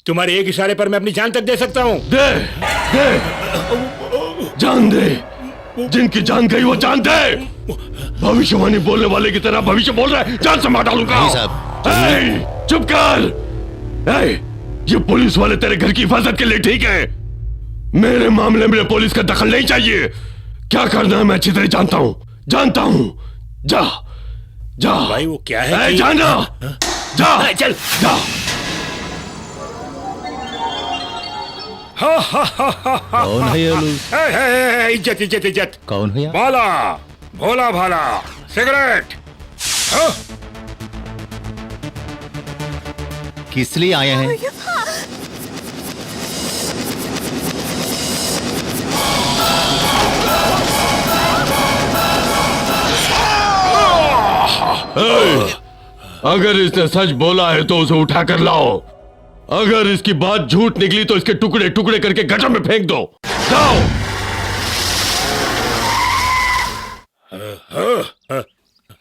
तुम्हारे एक इशारे पर मैं अपनी जान तक दे सकता हूँ। जान दे, जिनकी जान गई वो जान दे। भविष्यवाणी बोलने वाले की तरह भविष्य बोल रहा है, जान से मार डालूंगा। चुप कर। ये पुलिस वाले तेरे घर की हिफाजत के लिए ठीक है, मेरे मामले में पुलिस का दखल नहीं चाहिए। क्या करना है मैं अच्छी तरह जानता हूँ। जा जा भाई वो क्या है? जाना, जा चल जा। कौन है ये लोग? इज्जत इज्जत इज्जत। कौन है? भाला, भोला भाला, सिगरेट। किस लिए आए हैं? अगर इसने सच बोला है तो उसे उठा कर लाओ, अगर इसकी बात झूठ निकली तो इसके टुकड़े टुकड़े करके गटर में फेंक दो। जाओ।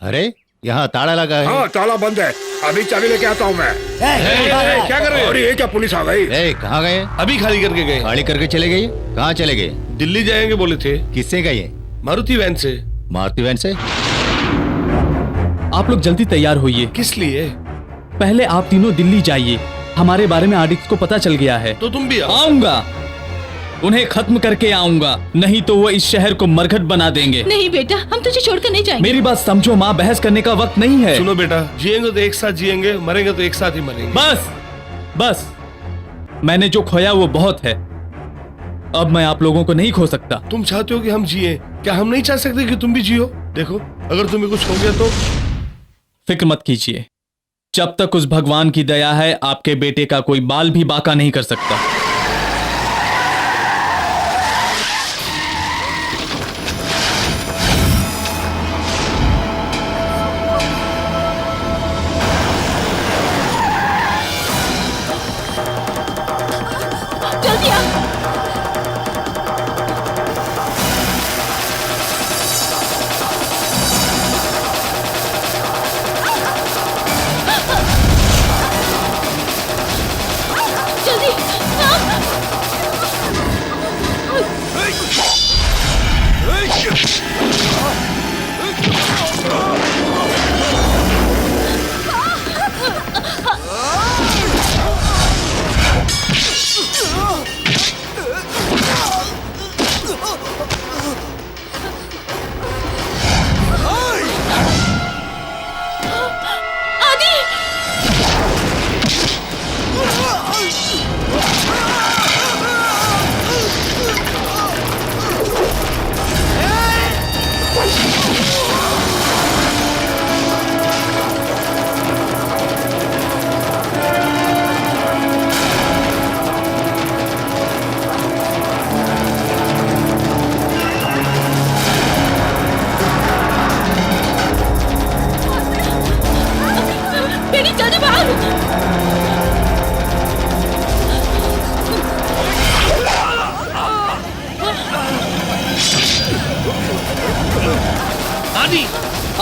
अरे यहाँ ताला लगा है। हाँ ताला बंद है, अभी चाबी लेके आता हूँ मैं। क्या कर रहे हो? अरे ये क्या पुलिस आ गई? कहाँ गए? अभी खाली करके गए। खाली करके चले गए? कहाँ चले गए? दिल्ली जाएंगे बोले थे। किससे गए? मारुति वैन से। मारुति वैन से? आप लोग जल्दी तैयार होइए। किस लिए? पहले आप तीनों दिल्ली जाइए, हमारे बारे में आडिक्स को पता चल गया है। तो तुम भी आओ। आऊंगा, उन्हें खत्म करके आऊंगा, नहीं तो वो इस शहर को मरघट बना देंगे। नहीं बेटा, हम तुझे छोड़कर नहीं जाएंगे। मेरी बात समझो माँ, बहस करने का वक्त नहीं है। सुनो बेटा, जिएंगे तो एक साथ जिएंगे, मरेंगे तो एक साथ ही मरेंगे। बस मैंने जो खोया वो बहुत है, अब मैं आप लोगों को नहीं खो सकता। तुम चाहते हो कि हम जिए, क्या हम नहीं चाह सकते कि तुम भी जियो? देखो, अगर तुम्हें कुछ हो गया तो फिक्र मत कीजिए, जब तक उस भगवान की दया है आपके बेटे का कोई बाल भी बाका नहीं कर सकता। जल्दी आ। जल्दी आ। आदि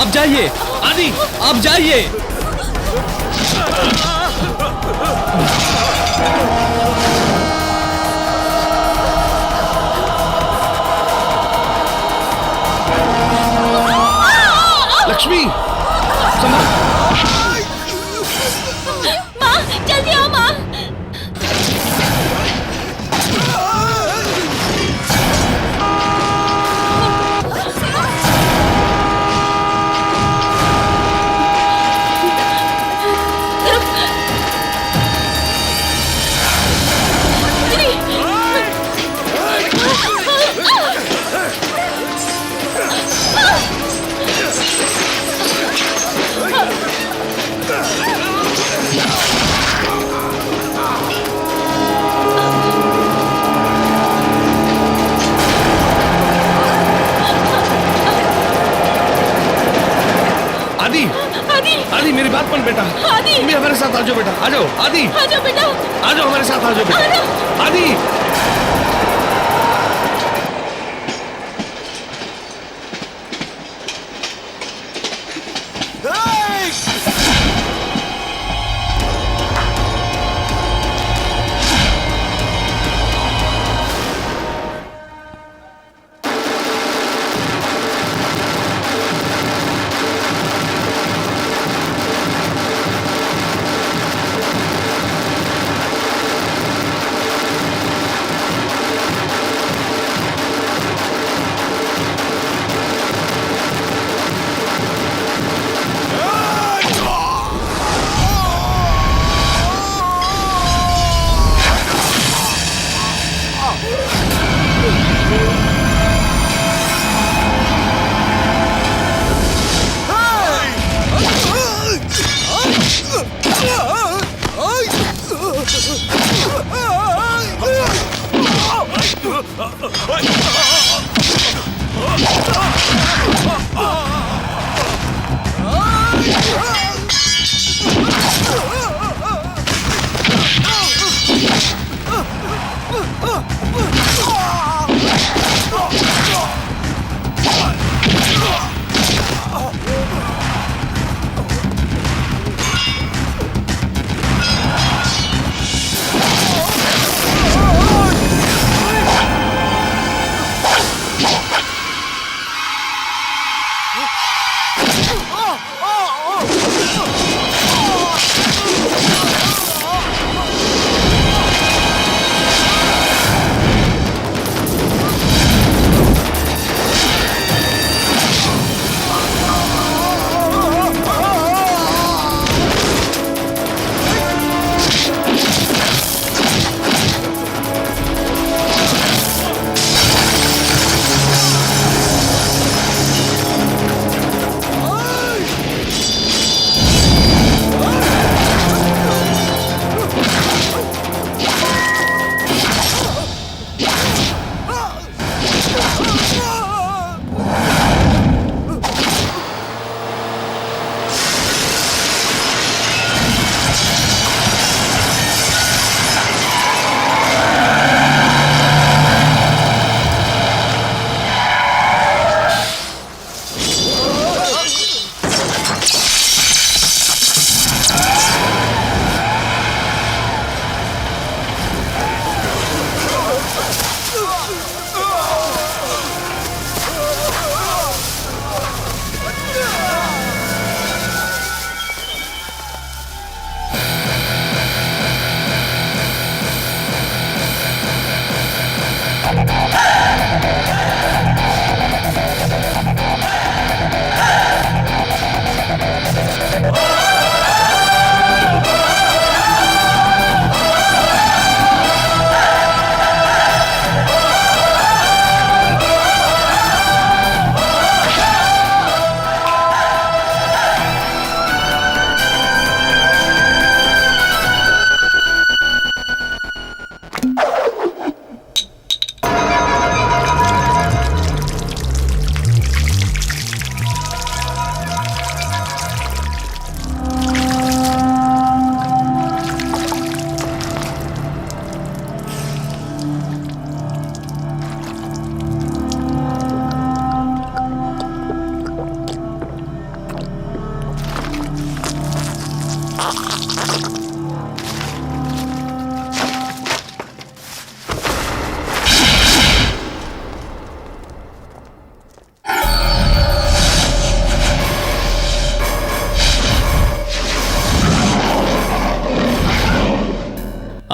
अब जाइए, आदि अब जाइए। लक्ष्मी माँ जल्दी आओ माँ। आदि आदि आदि मेरी बात मान बेटा। आदि तुम भी हमारे साथ आ जाओ बेटा, आ जाओ आदि, आ जाओ बेटा, आ जाओ हमारे साथ, आ जाओ आ बेटा जाओ। आदि।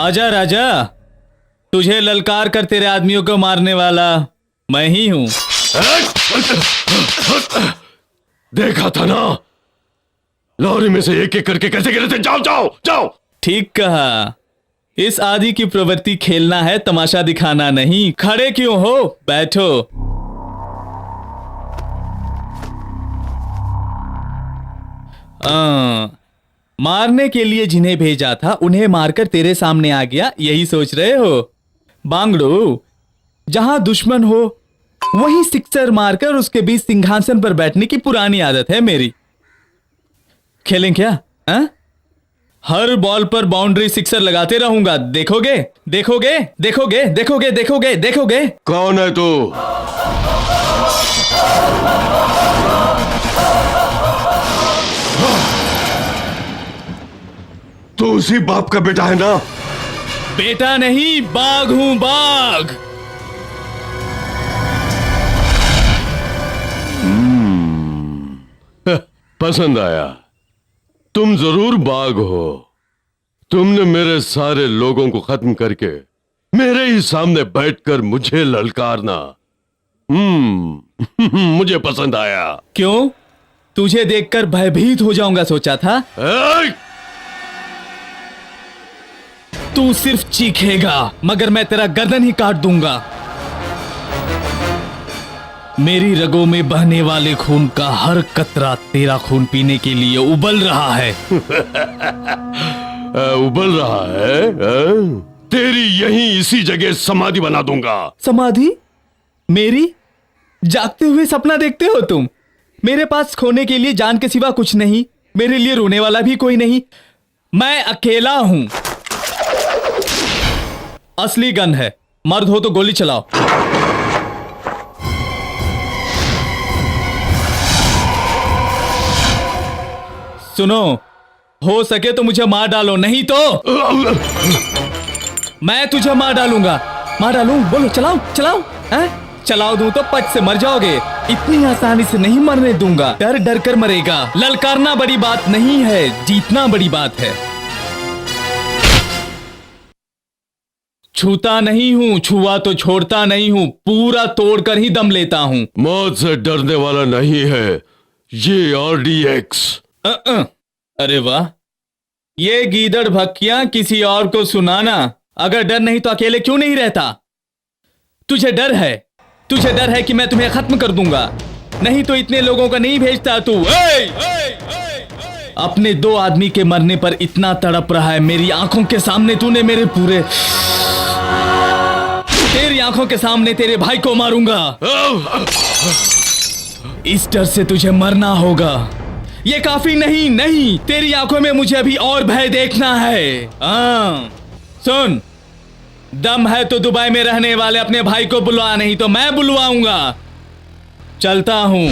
आजा राजा, तुझे ललकार कर तेरे आदमियों को मारने वाला मैं ही हूं। देखा था ना, लॉरी में से एक एक करके कैसे गिरे थे। जाओ जाओ जाओ। ठीक कहा, इस आदि की प्रवृत्ति खेलना है, तमाशा दिखाना नहीं। खड़े क्यों हो, बैठो। मारने के लिए जिन्हें भेजा था उन्हें मारकर तेरे सामने आ गया, यही सोच रहे हो? बांगड़ू, जहां दुश्मन हो वहीं सिक्सर मारकर उसके बीच सिंहासन पर बैठने की पुरानी आदत है मेरी। खेलें क्या? हर बॉल पर बाउंड्री सिक्सर लगाते रहूंगा। देखोगे देखोगे देखोगे देखोगे देखोगे देखोगे। कौन है तू? तू उसी बाप का बेटा है ना? बेटा नहीं, बाघ हूं, बाघ। पसंद आया। तुम जरूर बाघ हो। तुमने मेरे सारे लोगों को खत्म करके मेरे ही सामने बैठकर मुझे ललकारना, मुझे पसंद आया। क्यों? तुझे देखकर भयभीत हो जाऊंगा सोचा था? तू सिर्फ चीखेगा मगर मैं तेरा गर्दन ही काट दूंगा। मेरी रगों में बहने वाले खून का हर कतरा तेरा खून पीने के लिए उबल रहा है। उबल रहा है? तेरी यहीं इसी जगह समाधि बना दूंगा। समाधि? मेरी? जागते हुए सपना देखते हो तुम? मेरे पास खोने के लिए जान के सिवा कुछ नहीं, मेरे लिए रोने वाला भी कोई नहीं। मैं अकेला हूं। असली गन है, मर्द हो तो गोली चलाओ। सुनो, हो सके तो मुझे मार डालो, नहीं तो मैं तुझे मार डालूंगा। मार डालूं? बोलो, चलाओ चलाओ। चलाओ दूं तो पच से मर जाओगे। इतनी आसानी से नहीं मरने दूंगा। डर डर कर मरेगा। ललकारना बड़ी बात नहीं है, जीतना बड़ी बात है। छूता नहीं हूं, छुआ तो छोड़ता नहीं हूं, पूरा तोड़कर ही दम लेता हूं। मौत से डरने वाला नहीं है ये RDX। अरे वाह, ये गीदड़ भक्कियां किसी और को सुनाना। अगर डर नहीं तो अकेले क्यों नहीं रहता? तुझे डर है, तुझे डर है कि मैं तुम्हें खत्म कर दूंगा, नहीं तो इतने लोगों का नहीं भेजता तू। अपने 2 आदमी के मरने पर इतना तड़प रहा है। मेरी आंखों के सामने तूने मेरे पूरे, तेरी आंखों के सामने तेरे भाई को मारूंगा। इस डर से तुझे मरना होगा। ये काफी नहीं, नहीं, तेरी आंखों में मुझे अभी और भय देखना है। सुन, दम है तो दुबई में रहने वाले अपने भाई को बुलवा, नहीं तो मैं बुलवाऊंगा। चलता हूं।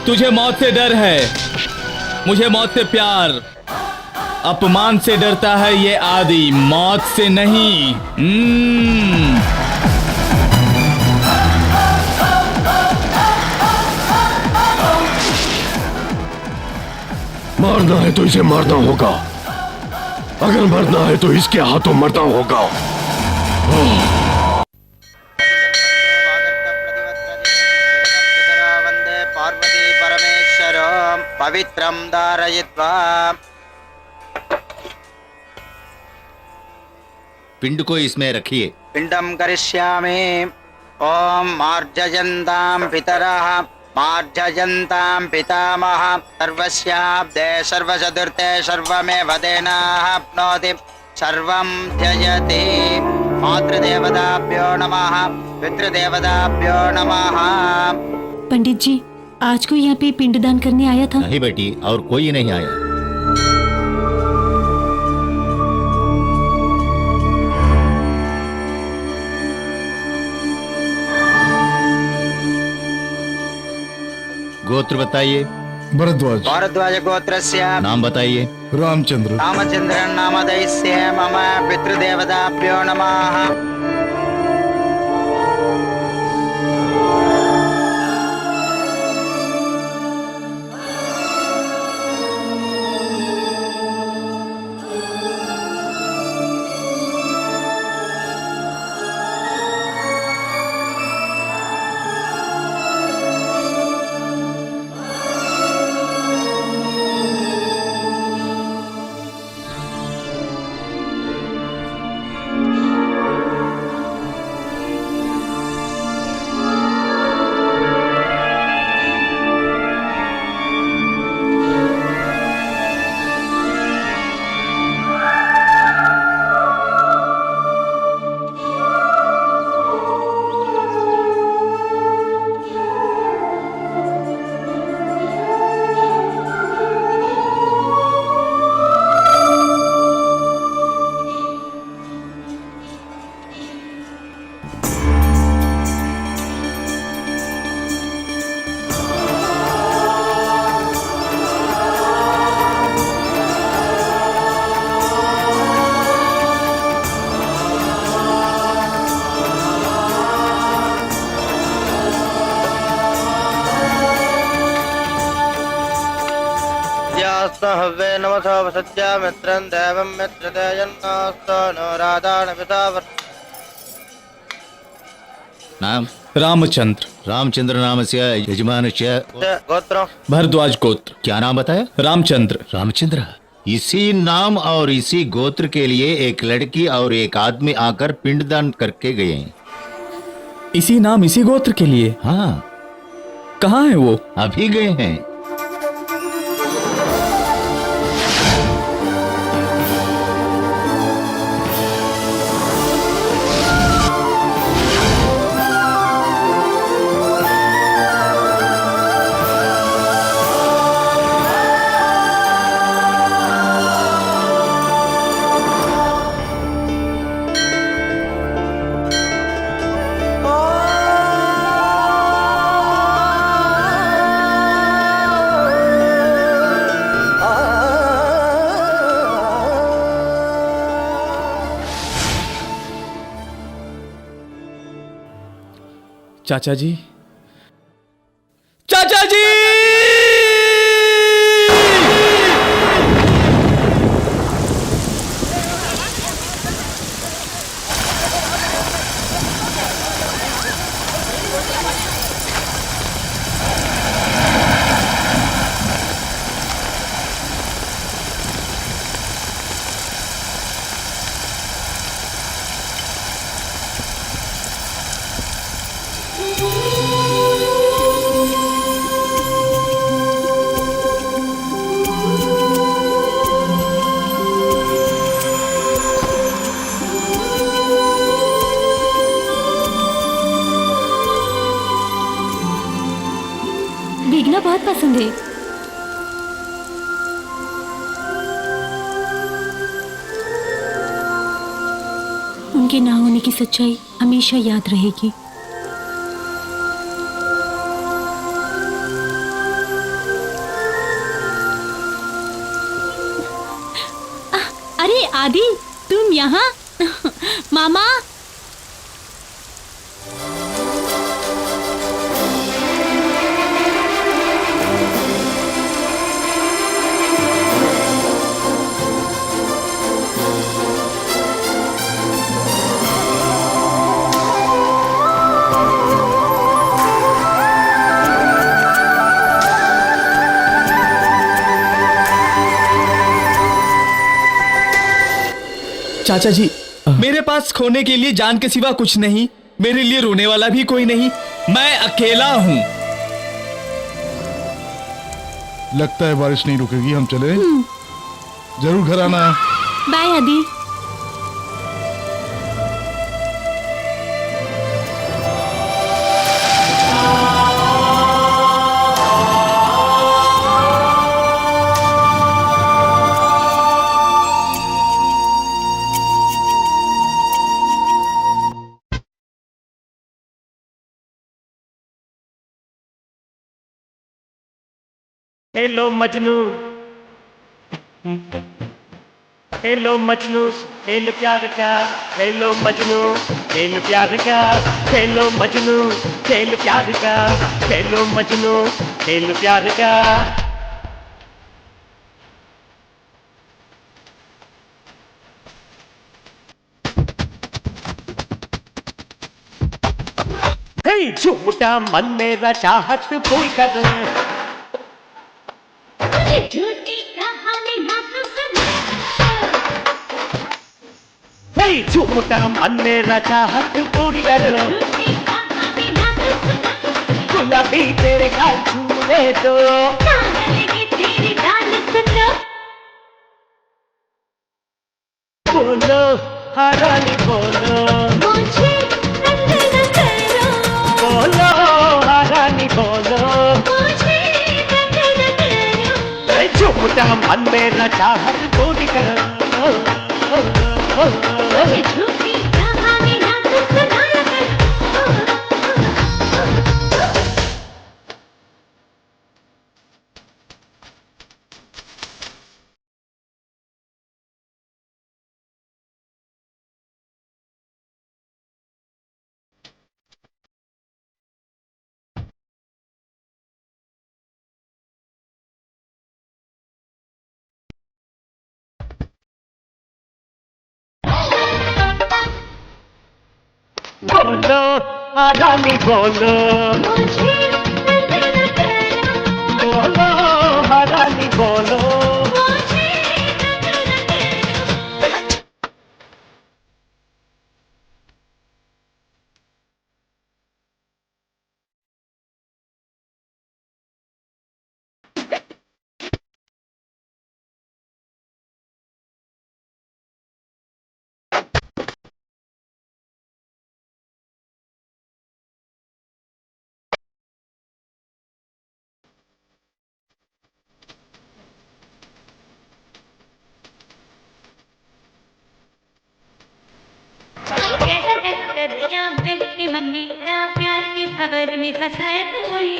तुझे मौत से डर है, मुझे मौत से प्यार। अपमान से डरता है ये आदि, मौत से नहीं। मारना है तो इसे मारना होगा। अगर मरना है तो इसके हाथों मरना होगा। पवित्रं धारयित्वा। पिंड को इसमें रखिए। पिंडम करिष्यामि। ओम मार्जयन्तां पितरः मार्जयन्तां पितामहः सर्वस्याब्दे सर्वचतुर्थे सर्वमेव तेनाप्नोति सर्वं त्यजति। मातृदेवताभ्यो नमः, पितृदेवताभ्यो नमः। पंडित जी, आज को यहाँ पे पिंडदान करने आया था? नहीं बेटी, और कोई नहीं आया। गोत्र बताइए। भरद्वाज। भारद्वाज गोत्रस्य नाम बताइए। रामचंद्र। रामचंद्रन नाम दैस्य मम पितृदेवताभ्यो नमः। हवे नमसो वसज्जा मित्रं देवं मित्रदेयन्नास्तो नो राधान पितावर। नाम रामचंद्र। रामचंद्र नाम से यजमानस्य गोत्र भरद्वाज गोत्र। क्या नाम बताया? रामचंद्र। रामचंद्र। इसी नाम और इसी गोत्र के लिए एक लड़की और एक आदमी आकर पिंडदान करके गए। इसी नाम इसी गोत्र के लिए? हाँ। कहाँ है वो? अभी गए हैं। चाचा जी, चाचा जी! भीगना बहुत पसंद है। उनके ना होने की सच्चाई हमेशा याद रहेगी। अरे आदि, तुम यहाँ? मामा। चाचा जी, मेरे पास खोने के लिए जान के सिवा कुछ नहीं, मेरे लिए रोने वाला भी कोई नहीं, मैं अकेला हूँ। लगता है बारिश नहीं रुकेगी, हम चले। जरूर घर आना। बाय आदि। Hello Majnu, hello Majnu, hello प्यार का, हेलो मजनू, हेलो प्यार का, हेलो मजनू, हेलो प्यार का, हेलो मजनू, हेलो प्यार का। हे झूठा मन मेरा चाहत भूल कर, झूठी कहानी ना तो सुना, हे झूठा मन मेरा चाहत भूल कर, झूठी कहानी ना तो सुना, गुलाबी तेरे गाल छूने दो, ना लगेगी तेरी डाल सुनो, बोलो हरानी बोलो, मुझे तंग न करो, बोलो हरानी बोलो, मुझे तंग न करो, हे झूठा मन मेरा चाहत भूल कर, झूठी कहानी ना तो सुनाया कर। बोलो हरानी बोलो, मुझे तंग न करो, बोलो हरानी बोलो, मुझे तंग न करो, दरिया मेरी मम्मी प्यार की खबर में फंसाए कोई,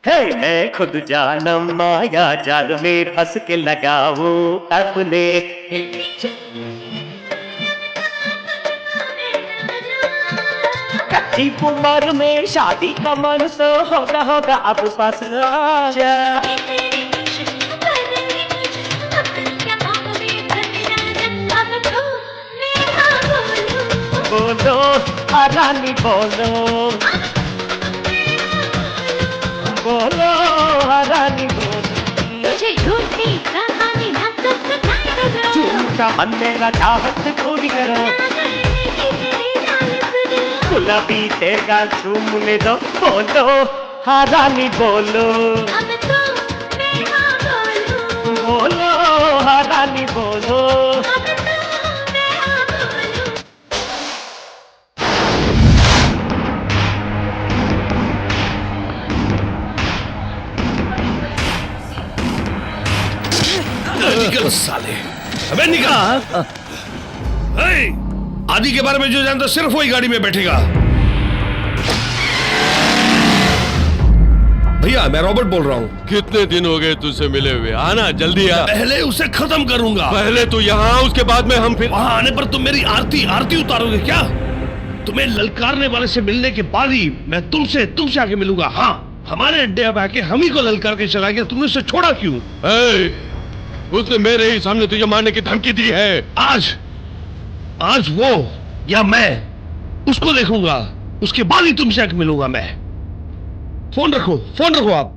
हे मैं खुद जानम माया जाल में फंस के लगाऊं अपने, कच्ची उम्र में शादी का मन तो होगा होगा अब पास आजा, तेरी खुशबू बदली मुझे, अपनी आँखों में भर जाना, अब तो मैं हाँ बोलूं, बोलो हरानी बोलो, बोलो हरानी बोलो, मुझे झूठी कहानी ना तो सुनाया करो, झूठा मन मेरा चाहत पूरी करो, ना लगेगी तेरी डाल सुनो, गुलाबी तेरे गाल चूमने दो, बोलो हरानी बोलो, अब तो मैं हाँ बोलूं, बोलो हरानी बोलो, अब तो मैं हाँ बोलूं। निकल साले, अबे निकल। हे, आदि के बारे में जो जानता सिर्फ वही गाड़ी में बैठेगा। भैया मैं रॉबर्ट बोल रहा हूँ। कितने दिन हो गए तुझसे मिले हुए, आना जल्दी आ। पहले उसे खत्म करूंगा। पहले तू यहाँ, उसके बाद में हम फिर वहां आने पर तुम मेरी आरती उतारोगे क्या? तुम्हें ललकारने वाले से मिलने के बाद ही मैं तुमसे आके मिलूंगा। हाँ, हमारे अड्डे पे आके हम ही को ललकार के चला गया, तुमने उसे छोड़ा क्यों? उसने मेरे ही सामने तुझे मारने की धमकी दी है। आज वो या मैं उसको देखूंगा, उसके बाद ही तुमसे आके मिलूंगा मैं। फोन रखो आप।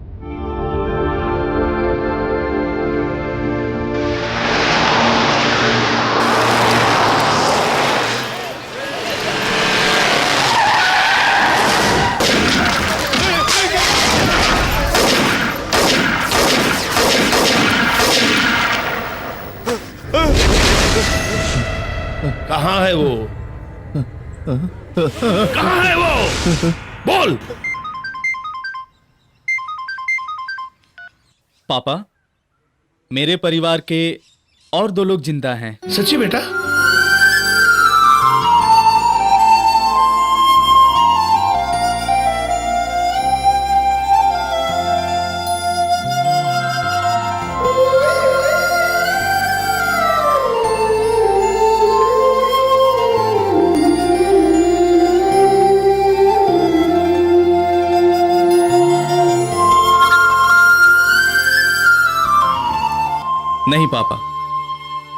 कहाँ है वो? कहाँ है वो? बोल। पापा, मेरे परिवार के और 2 लोग जिंदा हैं। सच्ची बेटा? नहीं पापा,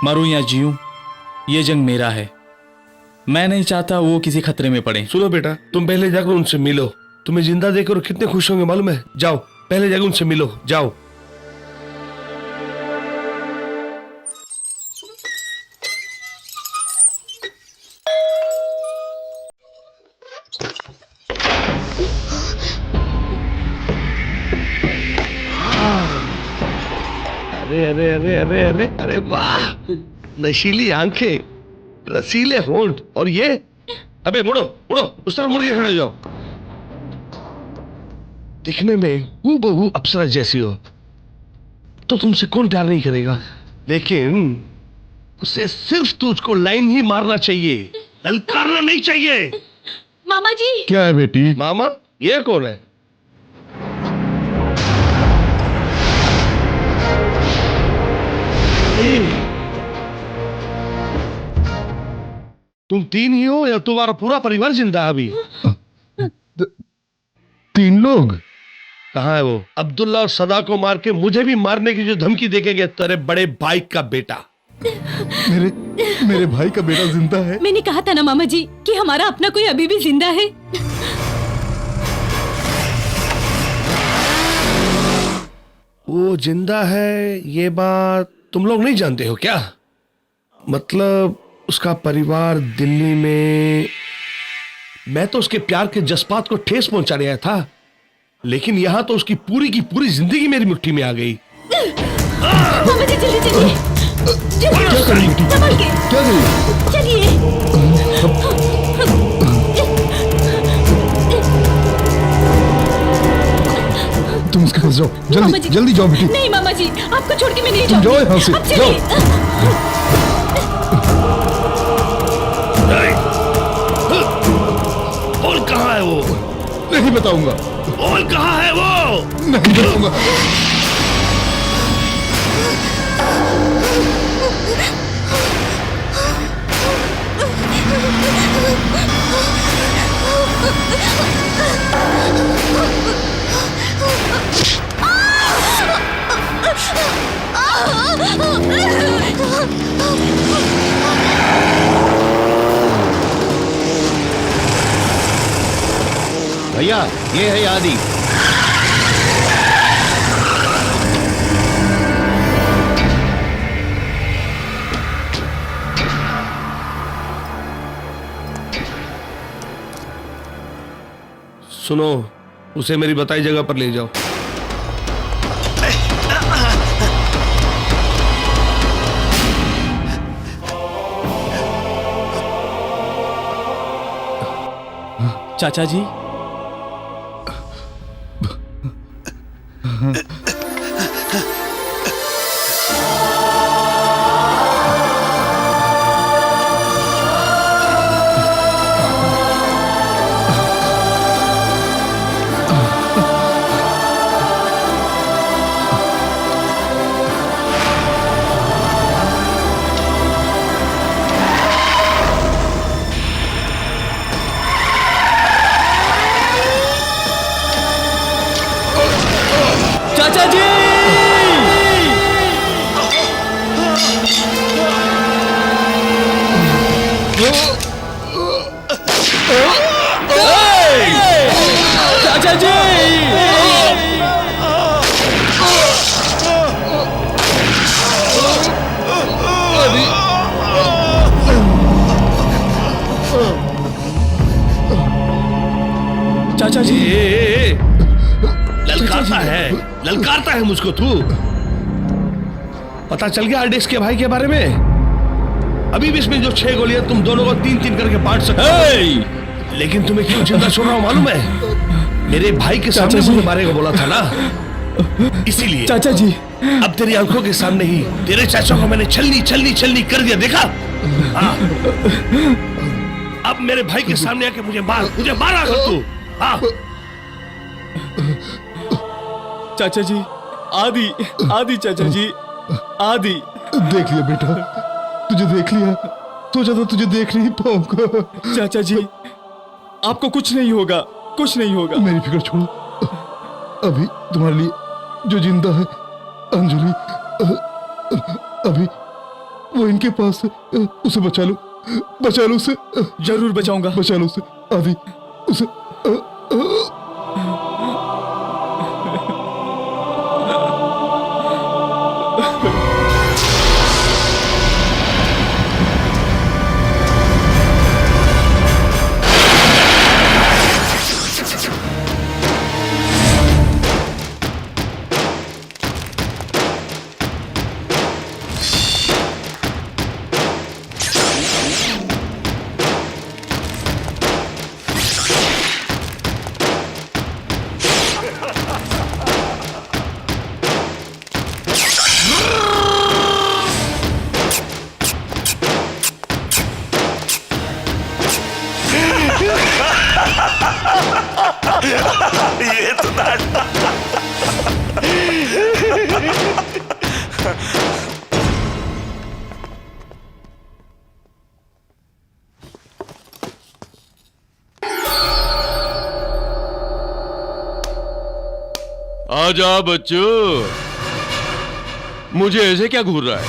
मरूं या जीऊं, ये जंग मेरा है। मैं नहीं चाहता वो किसी खतरे में पड़े। सुनो बेटा, तुम पहले जाकर उनसे मिलो। तुम्हें जिंदा देखकर कितने खुश होंगे मालूम है। जाओ पहले जाकर उनसे मिलो, जाओ। अरे अरे अरे अरे अरे अरे वाह, नशीली आंखें, रसीले होंठ, और ये, अबे मुड़ो मुड़ो, उस तरफ मुड़ के खड़े हो जाओ। दिखने में हूबहू अप्सरा जैसी हो तो तुमसे कौन प्यार नहीं करेगा, लेकिन उसे सिर्फ तुझको लाइन ही मारना चाहिए, ललकारना नहीं चाहिए। मामा जी। क्या है बेटी? मामा? ये कौन है? तुम तीन ही हो या तुम्हारा पूरा परिवार जिंदा है अभी? 3 लोग? कहाँ है वो? अब्दुल्ला और सदा को मार के मुझे भी मारने की जो धमकी देखेंगे तेरे बड़े भाई का बेटा। मेरे भाई का बेटा जिंदा है? मैंने कहा था ना मामा जी कि हमारा अपना कोई अभी भी जिंदा है। वो जिंदा है ये बात तुम लोग नहीं जानते हो क्या? मतलब उसका परिवार दिल्ली में, मैं तो उसके प्यार के जज्बात को ठेस पहुंचाने आया था, लेकिन यहां तो उसकी पूरी की पूरी जिंदगी मेरी मुट्ठी में आ गई। मामा जी जल्दी चलिए, क्या करें बेटी? संभल के क्या करें? चलिए। तुम उसके पास जाओ, मामा जल्दी जी। जल्दी जाओ बेटी। नहीं मामा जी, आपको छोड़ के मैं नहीं तुम जाऊंगी। जाओ यहाँ से, अब चलिए। बोल कहाँ है वो? नहीं बताऊंगा। बोल कहाँ है वो? नहीं बताऊंगा। भैया ये है आदि। सुनो, उसे मेरी बताई जगह पर ले जाओ। चाचा जी, चाचा जी, चाचा जी, चाचा जी, ललकारता है मुझको तू? पता चल गया आरडीएक्स के भाई के बारे में? अभी भी इसमें जो 6 गोलियां तुम दोनों को 3-3 करके बांट सकते हो। लेकिन तुम्हें क्यों जिंदा छोड़ रहा हूं मालूम है? मेरे भाई के सामने मुझे मारे को बोला था ना, इसीलिए। चाचा जी, अब तेरी आंखों के सामने ही तेरे चाचा को मैंने छलनी छलनी छलनी कर दिया, देखा? हाँ। अब मेरे भाई के सामने आके मुझे मारा कर तू। हाँ। चाचा जी, आदि चाचा जी, आदि। देख लिया बेटा, तुझे देख लिया, सोचा था तुझे देख नहीं पाऊंगा। चाचा जी, आपको कुछ नहीं होगा, कुछ नहीं होगा। मेरी फिक्र छोड़ो, अभी तुम्हारे लिए जो जिंदा है अंजलि, अभी वो इनके पास है। उसे बचा लो उसे। जरूर बचाऊंगा। बचा लो उसे आदि, उसे ये तो आजा बच्चों, मुझे ऐसे क्या घूर रहा है?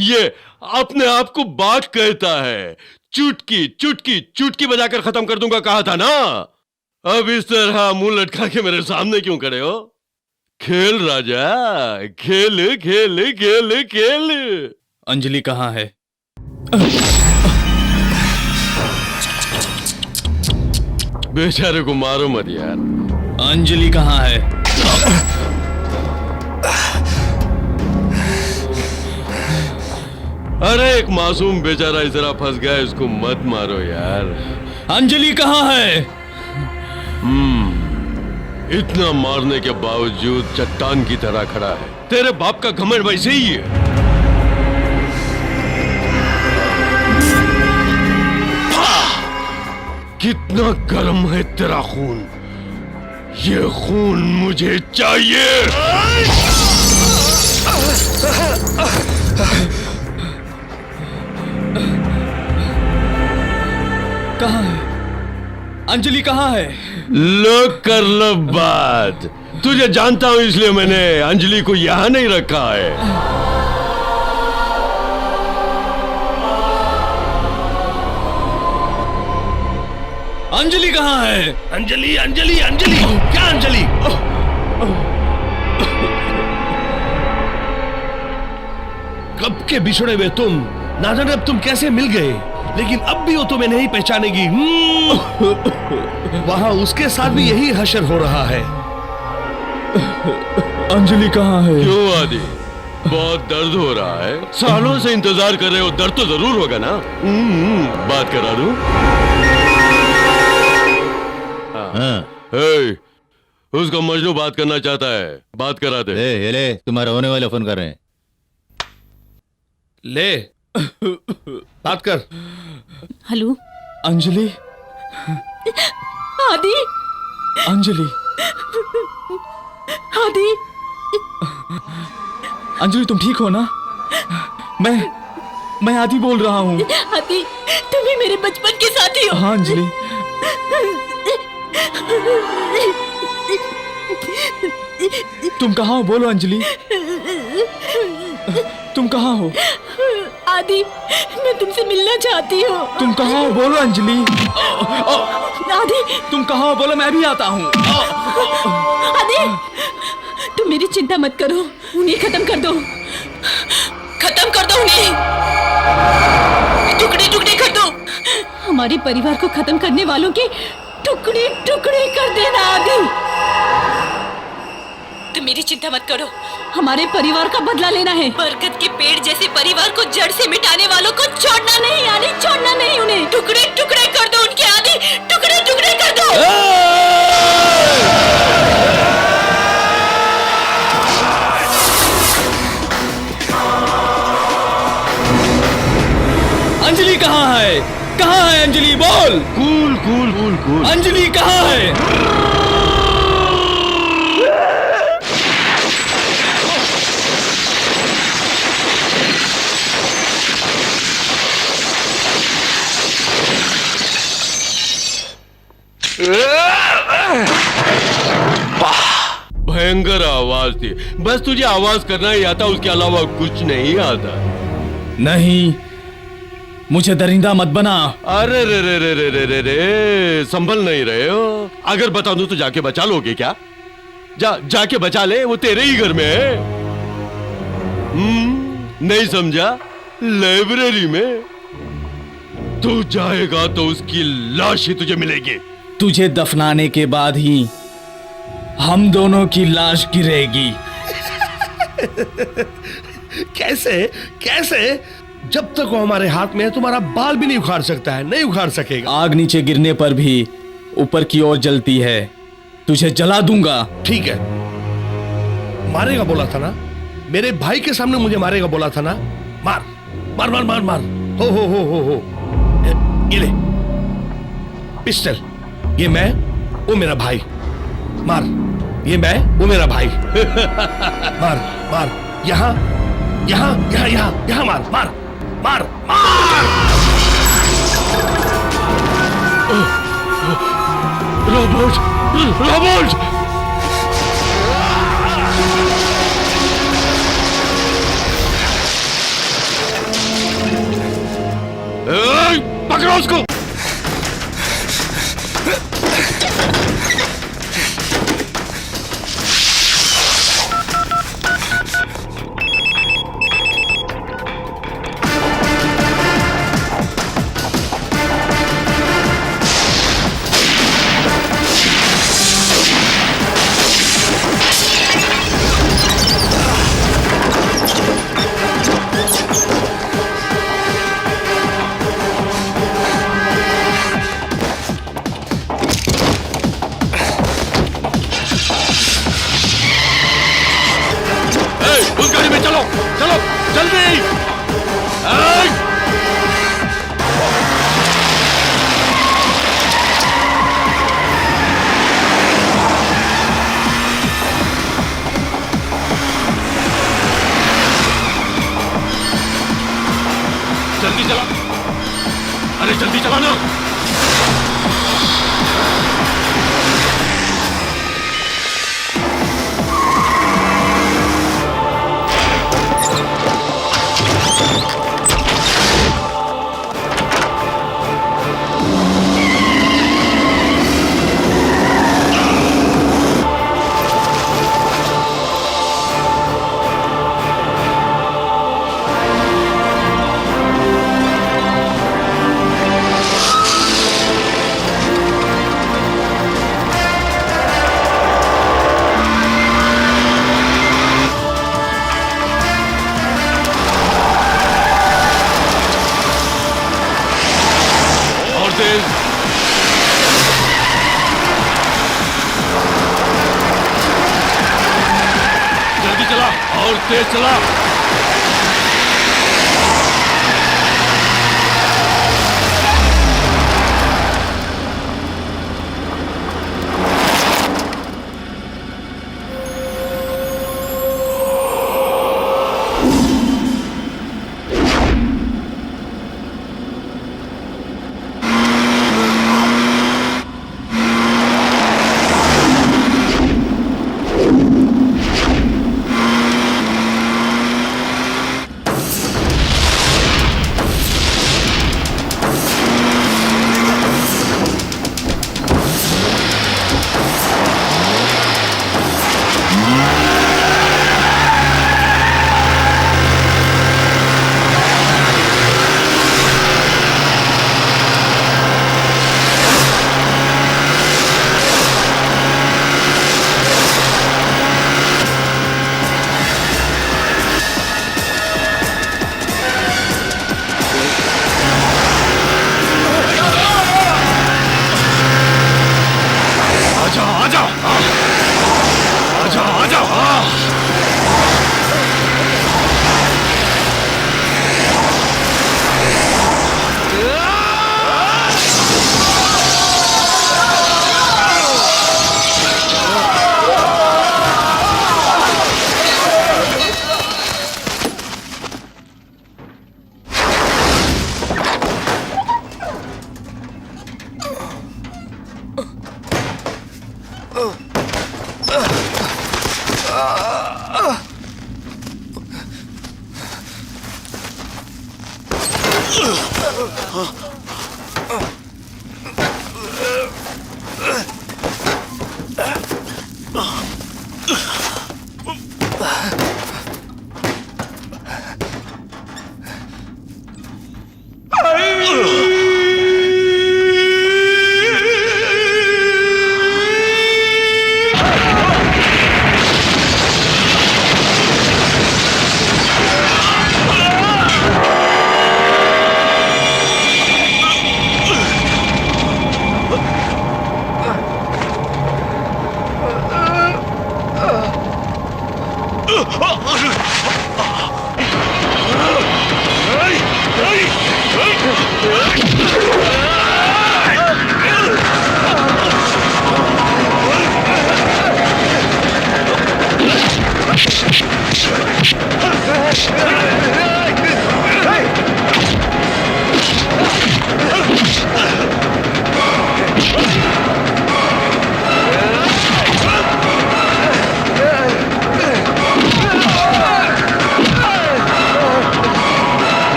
ये अपने आप को बाघ कहता है। चुटकी चुटकी चुटकी बजाकर खत्म कर दूंगा कहा था ना। अब इस तरह मुंह लटका के मेरे सामने क्यों खड़े हो? खेल राजा, खेल खेल खेल खेल। अंजलि कहाँ है? बेचारे को मारो मत यार। अंजलि कहाँ है? अरे एक मासूम बेचारा इस तरह फंस गया, इसको मत मारो यार। अंजलि कहाँ है? इतना मारने के बावजूद चट्टान की तरह खड़ा है। तेरे बाप का घमंड वैसे ही है। कितना गर्म है तेरा खून, ये खून मुझे चाहिए। कहाँ है? अंजलि कहाँ है? लो कर लो बात। तुझे जानता हूं इसलिए मैंने अंजलि को यहां नहीं रखा है। अंजलि कहाँ है? अंजलि अंजलि अंजलि, क्या अंजलि? कब के बिछड़े हुए तुम, ना जाने अब तुम कैसे मिल गए, लेकिन अब भी वो तुम्हें नहीं पहचानेगी। वहां उसके साथ भी यही हशर हो रहा है। अंजलि कहाँ है? क्यों आदि, बहुत दर्द हो रहा है? सालों से इंतजार कर रहे हो, दर्द तो जरूर होगा ना। बात करा दूं? हे, उसको मजनू बात करना चाहता है, बात करा दे। ये ले, तुम्हारा होने वाला फोन कर रहे हैं। ले बात कर। हेलो अंजलि। आदि। अंजलि। आदि। अंजलि तुम ठीक हो ना? मैं आदि बोल रहा हूँ। आदि, तुम ही मेरे बचपन के साथी हो। हाँ अंजलि। तुम कहाँ हो? बोलो अंजलि, तुम कहाँ हो? आदि, मैं तुमसे मिलना चाहती हूँ। तुम कहाँ हो? बोलो अंजलि। आदि, तुम कहाँ हो? बोलो, मैं भी आता हूँ। आदि, तुम मेरी चिंता मत करो, उन्हें खत्म कर दो, खत्म कर दो उन्हें, टुकड़े टुकड़े कर दो। हमारे परिवार को खत्म करने वालों के टुकड़े टुकड़े कर देना। आदि, तुम मेरी चिंता मत करो, हमारे परिवार का बदला लेना है। बरगद के पेड़ जैसे परिवार को जड़ से मिटाने वालों को छोड़ना नहीं। आदि, छोड़ना नहीं, उन्हें टुकड़े टुकड़े कर दो उनके। आदि, टुकड़े टुकड़े कर दो। अंजलि कहाँ है? कहाँ है अंजलि? बोल। Cool cool cool cool. Anjali कहाँ है? भयंकर आवाज थी। बस तुझे आवाज करना ही आता, उसके अलावा कुछ नहीं आता। नहीं, मुझे दरिंदा मत बना। अरे रे रे रे रे रे रे रे, संभल नहीं रहे हो? अगर बता दूं तो जाके बचा लोगे क्या? जाके बचा ले, वो तेरे ही घर में है। नहीं समझा? लाइब्रेरी में तू जाएगा तो उसकी लाश ही तुझे मिलेगी। तुझे दफनाने के बाद ही हम दोनों की लाश गिरेगी। कैसे कैसे? जब तक वो हमारे हाथ में है तुम्हारा बाल भी नहीं उखाड़ सकता है, नहीं उखाड़ सकेगा। आग नीचे गिरने पर भी ऊपर की ओर जलती है। तुझे जला दूंगा। ठीक है, मारेगा बोला था ना, मेरे भाई के सामने मुझे मारेगा बोला था ना। मार मार मार मार मार। हो। ये ले पिस्टल, ये मैं, वो मेरा भाई। मार, ये मैं, वो मेरा भाई। मार मार, यहाँ यहाँ यहाँ यहाँ यहाँ मार मार मार मार। Robert, Robert! पकड़ो उसको! उस गाड़ी में चलो, चलो जल्दी! जल्दी चला, अरे जल्दी चला ना। जल्दी चला और तेज चला।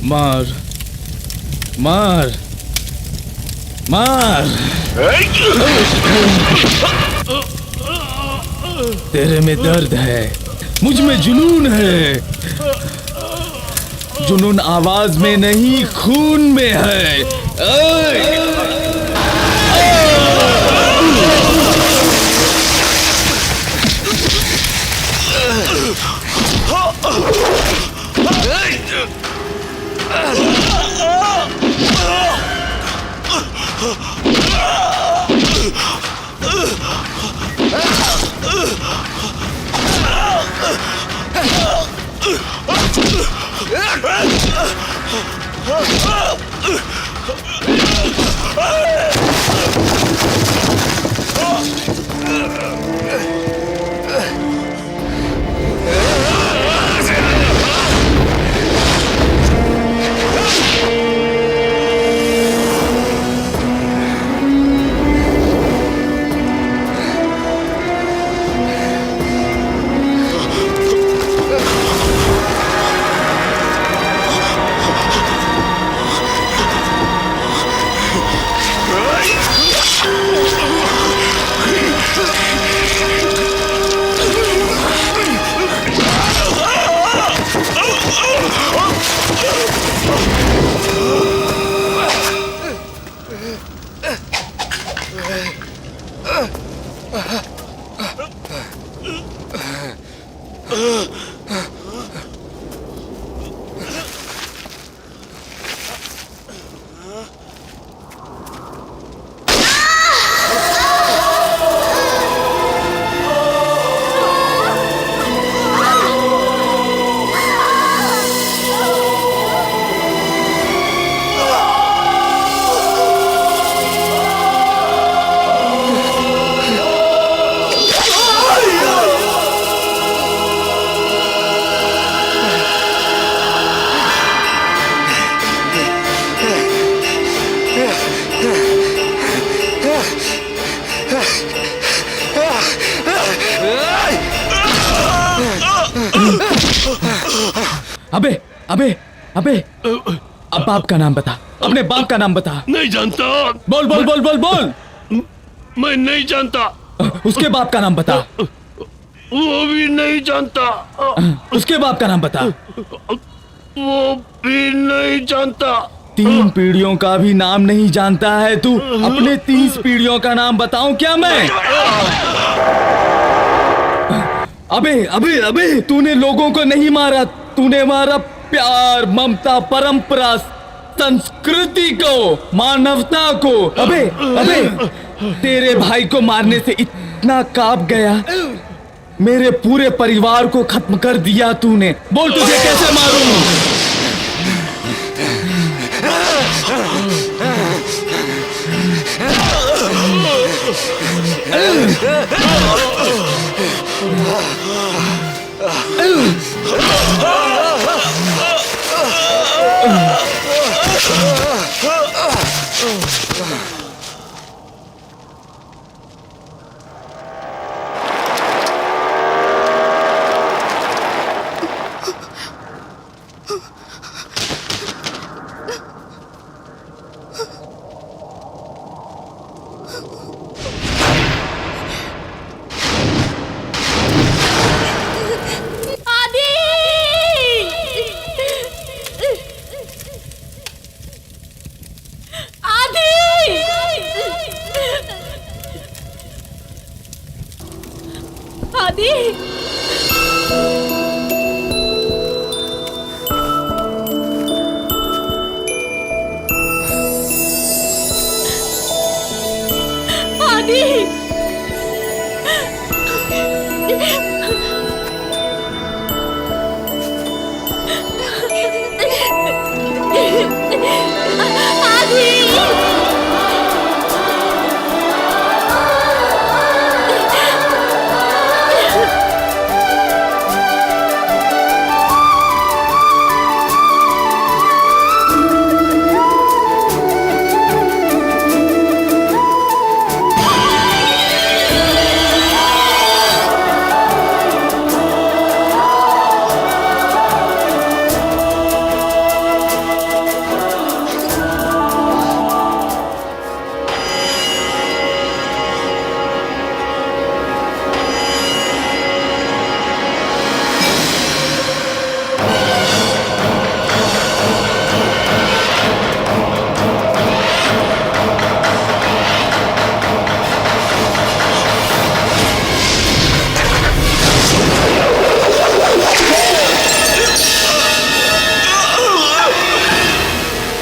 मार मार मार तेरे में दर्द है, मुझ में जुनून है। जुनून आवाज में नहीं खून में है। अबे अबे अबे अब बाप का नाम बता, अपने बाप का नाम बता। नहीं जानता। बोल बोल बोल बोल बोल। मैं नहीं जानता। उसके बाप का नाम बता। वो भी नहीं जानता। उसके बाप का नाम बता। वो भी नहीं जानता। 3 पीढ़ियों का भी नाम नहीं जानता है तू? अपने 30 पीढ़ियों का नाम बताऊं क्या मैं? अबे अबे अबे, तूने लोगों को नहीं मारा, तूने मारा प्यार, ममता, परंपरा, संस्कृति को, मानवता को। अबे अबे, तेरे भाई को मारने से इतना कांप गया, मेरे पूरे परिवार को खत्म कर दिया तूने। बोल तुझे कैसे मारूं?